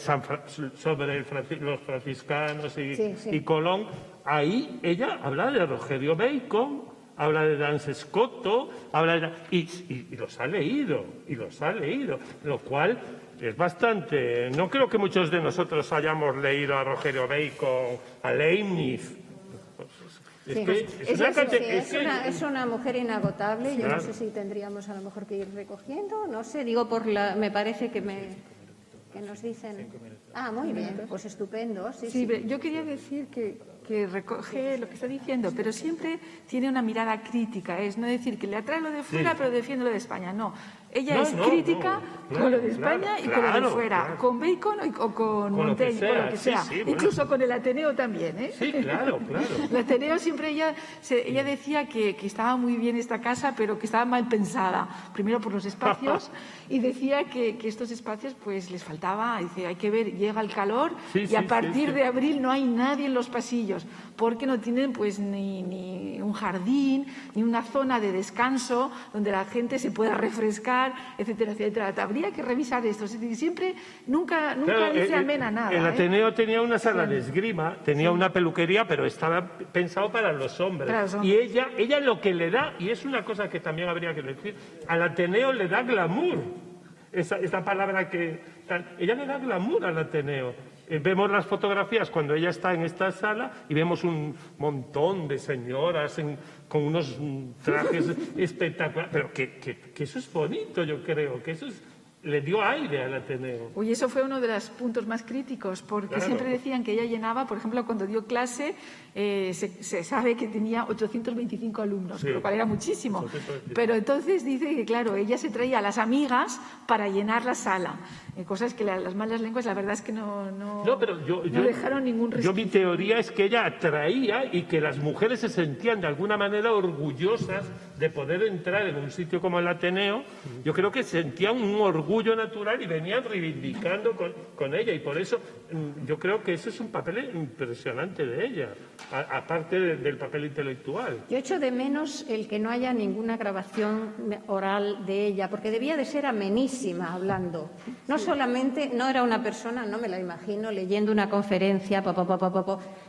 los franciscanos y Colón, ahí ella habla de Rogerio Bacon, habla de Duns Scoto, y los ha leído, lo cual es bastante. No creo que muchos de nosotros hayamos leído a Rogerio Bacon, a Leibniz, Es una mujer inagotable. Yo no sé si tendríamos a lo mejor que ir recogiendo, no sé, digo me parece que nos dicen. Ah, muy bien, pues estupendo. Sí. Yo quería decir que recoge lo que está diciendo, pero siempre tiene una mirada crítica. Es no decir que le atrae lo de fuera, pero defiende lo de España. No, ella es crítica con lo de España y con lo de fuera, con Bacon o con Montaigne, con lo que sea. Incluso con el Ateneo también, ¿eh? Sí, claro. El Ateneo siempre ella decía que estaba muy bien esta casa, pero que estaba mal pensada. Primero por los espacios y decía que estos espacios pues les faltaba. Dice, hay que ver, llega el calor y a partir de abril no hay nadie en los pasillos porque no tienen pues ni un jardín, ni una zona de descanso donde la gente se pueda refrescar, etcétera, etcétera. Habría que revisar esto. Es decir, siempre, nunca dice amén a nada. El Ateneo tenía una sala de esgrima, tenía una peluquería, pero estaba pensado para los hombres. Y ella lo que le da, y es una cosa que también habría que decir, al Ateneo le da glamour. Esa palabra ella le da glamour al Ateneo. Vemos las fotografías cuando ella está en esta sala y vemos un montón de señoras con unos trajes espectaculares. Pero que eso es bonito, yo creo, que eso le dio aire al Ateneo. Uy, eso fue uno de los puntos más críticos, porque siempre decían que ella llenaba, por ejemplo, cuando dio clase, se sabe que tenía 825 alumnos, lo cual era muchísimo. Pero entonces dice que, claro, ella se traía a las amigas para llenar la sala. Cosas que las malas lenguas, la verdad es que no dejaron ningún respeto. Mi teoría es que ella atraía y que las mujeres se sentían de alguna manera orgullosas de poder entrar en un sitio como el Ateneo. Yo creo que sentían un orgullo natural y venían reivindicando con ella, y por eso yo creo que eso es un papel impresionante de ella, aparte del papel intelectual. Yo echo de menos el que no haya ninguna grabación oral de ella, porque debía de ser amenísima hablando. No era una persona, no me la imagino, leyendo una conferencia,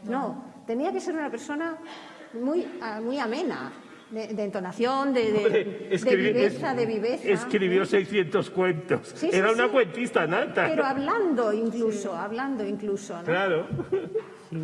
no, tenía que ser una persona muy amena. De entonación, de viveza. Escribió 600 cuentos. Era una cuentista nata. Pero hablando incluso, ¿no? Claro.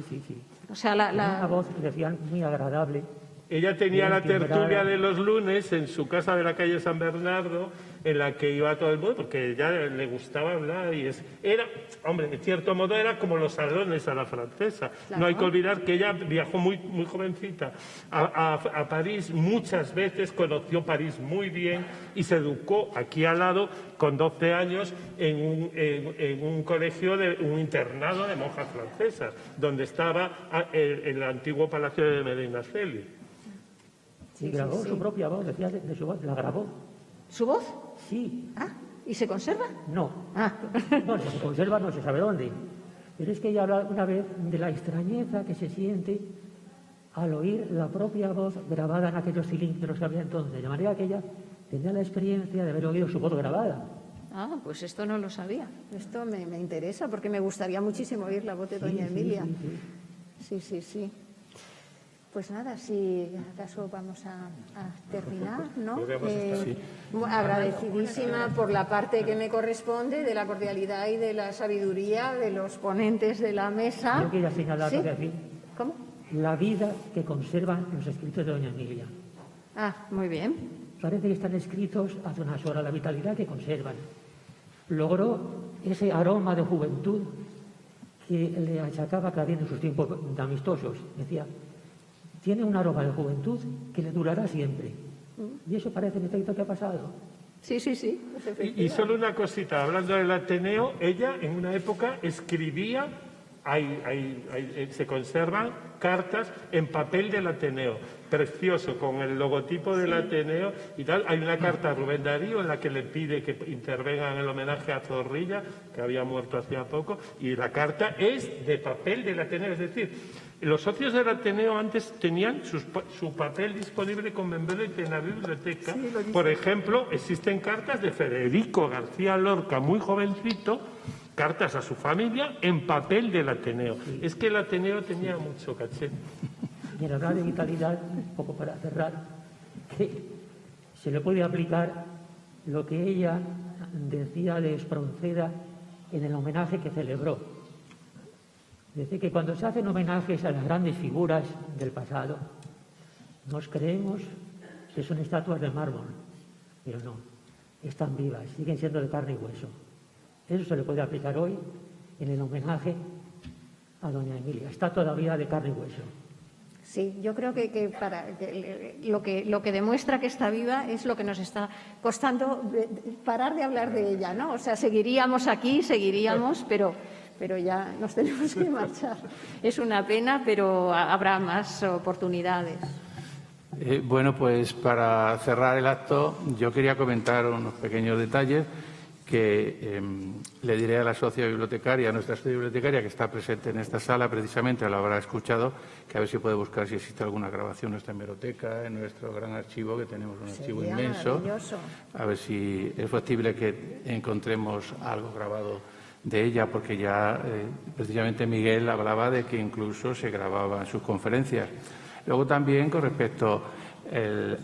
Sí. O sea, una voz, decían, muy agradable. Ella tenía la tertulia de los lunes en su casa de la calle San Bernardo, en la que iba todo el mundo, porque ella le gustaba hablar y en cierto modo era como los salones a la francesa. Claro. No hay que olvidar que ella viajó muy jovencita a París muchas veces, conoció París muy bien y se educó aquí al lado con 12 años en un colegio, un internado de monjas francesas, donde estaba el antiguo palacio de Medinaceli. Sí, grabó su propia voz, decía de su voz, la grabó. ¿Su voz? Sí. Ah, ¿y se conserva? No. No, si se conserva no se sabe dónde. Pero es que ella habla una vez de la extrañeza que se siente al oír la propia voz grabada en aquellos cilindros que había entonces. De manera que ella tenía la experiencia de haber oído su voz grabada. Ah, pues esto no lo sabía. Esto me interesa porque me gustaría muchísimo oír la voz de doña Emilia. Sí. Pues nada, si acaso vamos a terminar, ¿no? Agradecidísima por la parte que me corresponde de la cordialidad y de la sabiduría de los ponentes de la mesa. Yo quería señalar, ¿Sí? ¿Cómo? La vida que conservan los escritos de doña Emilia. Ah, muy bien. Parece que están escritos hace unas horas, la vitalidad que conservan. Logró ese aroma de juventud que le achacaba Clarín en sus tiempos amistosos. Decía, tiene un aroma de juventud que le durará siempre. Y eso parece en efecto que ha pasado. Sí. Y solo una cosita, hablando del Ateneo, ella en una época escribía, se conservan cartas en papel del Ateneo, precioso, con el logotipo del Ateneo y tal. Hay una carta a Rubén Darío en la que le pide que intervenga en el homenaje a Zorrilla, que había muerto hacía poco, y la carta es de papel del Ateneo, es decir, los socios del Ateneo antes tenían su papel disponible con membelo en la biblioteca. Por ejemplo, existen cartas de Federico García Lorca, muy jovencito, cartas a su familia en papel del Ateneo. Es que el Ateneo tenía mucho caché. Y en hablar de vitalidad, un poco para cerrar, que se le puede aplicar lo que ella decía de Espronceda en el homenaje que celebró. Dice que cuando se hacen homenajes a las grandes figuras del pasado, Nos creemos que son estatuas de mármol, pero no, están vivas, siguen siendo de carne y hueso. Eso se le puede aplicar hoy en el homenaje a doña Emilia. Está todavía de carne y hueso. Sí, yo creo que lo que demuestra que está viva es lo que nos está costando parar de hablar de ella, ¿no? O sea, seguiríamos aquí, pero ya nos tenemos que marchar. Es una pena, pero habrá más oportunidades. Bueno, pues para cerrar el acto, yo quería comentar unos pequeños detalles que le diré a la socia bibliotecaria, a nuestra socia bibliotecaria que está presente en esta sala, precisamente lo habrá escuchado, que a ver si puede buscar si existe alguna grabación en nuestra hemeroteca, en nuestro gran archivo, que tenemos un archivo inmenso. A ver si es factible que encontremos algo grabado de ella, porque ya precisamente Miguel hablaba de que incluso se grababa en sus conferencias. Luego también con respecto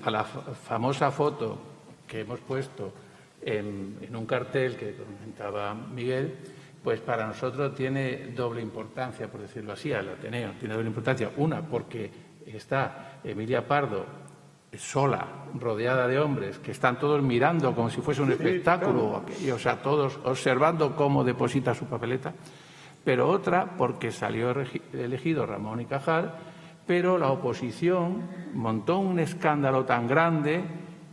a la famosa foto que hemos puesto en un cartel que comentaba Miguel, pues para nosotros tiene doble importancia, por decirlo así, al Ateneo. Tiene doble importancia. Una, porque está Emilia Pardo sola, rodeada de hombres, que están todos mirando como si fuese un espectáculo, o sea, todos observando cómo deposita su papeleta. Pero otra, porque salió elegido Ramón y Cajal, pero la oposición montó un escándalo tan grande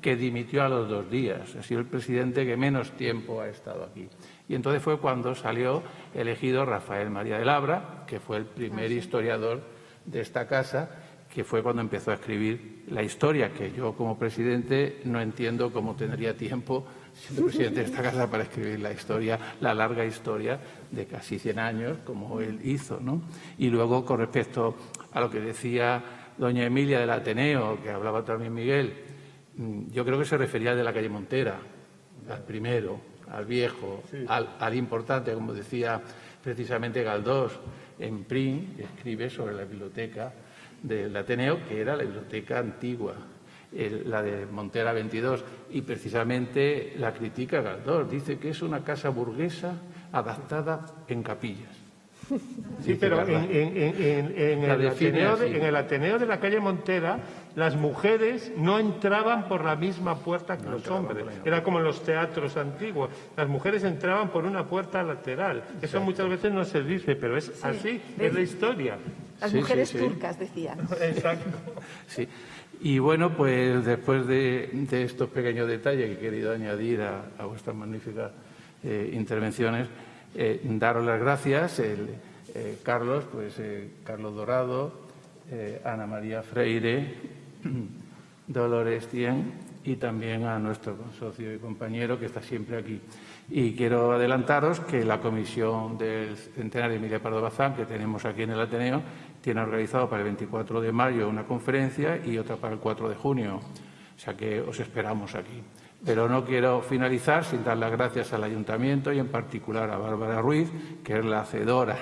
que dimitió a los 2 días. Ha sido el presidente que menos tiempo ha estado aquí. Y entonces fue cuando salió elegido Rafael María de Labra, que fue el primer historiador de esta casa, que fue cuando empezó a escribir la historia, que yo como presidente no entiendo cómo tendría tiempo, siendo presidente de esta casa, para escribir la historia, la larga historia de casi 100 años, como él hizo, ¿no? Y luego, con respecto a lo que decía doña Emilia del Ateneo, que hablaba también Miguel, yo creo que se refería al de la calle Montera, al primero, al viejo, al importante, como decía precisamente Galdós, en Prim, escribe sobre la biblioteca del Ateneo, que era la biblioteca antigua, la de Montera 22, y precisamente la critica Galdós, dice que es una casa burguesa adaptada en capillas. Sí, pero en el Ateneo de la calle Montera, las mujeres no entraban por la misma puerta que los hombres. Era como en los teatros antiguos. Las mujeres entraban por una puerta lateral. Eso muchas veces no se dice, pero es así, es la historia. Las mujeres turcas, decían. Exacto. Sí. Y bueno, pues después de estos pequeños detalles que he querido añadir a vuestras magníficas intervenciones, daros las gracias, Carlos, Carlos Dorado, Ana María Freire, Dolores Tien y también a nuestro consocio y compañero que está siempre aquí. Y quiero adelantaros que la comisión del Centenario de Emilia Pardo Bazán, que tenemos aquí en el Ateneo, tiene organizado para el 24 de mayo una conferencia y otra para el 4 de junio. O sea que os esperamos aquí. Pero no quiero finalizar sin dar las gracias al Ayuntamiento y en particular a Bárbara Ruiz, que es la hacedora,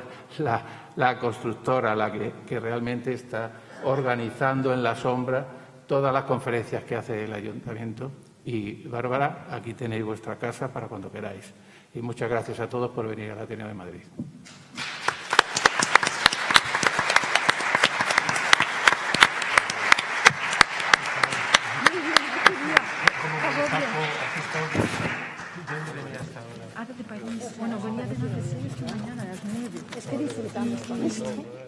la constructora, la que realmente está organizando en la sombra todas las conferencias que hace el Ayuntamiento. Y Bárbara, aquí tenéis vuestra casa para cuando queráis. Y muchas gracias a todos por venir al Ateneo de Madrid. Bueno, venía de 9 esta mañana a las 9. Es que disfrutamos con esto.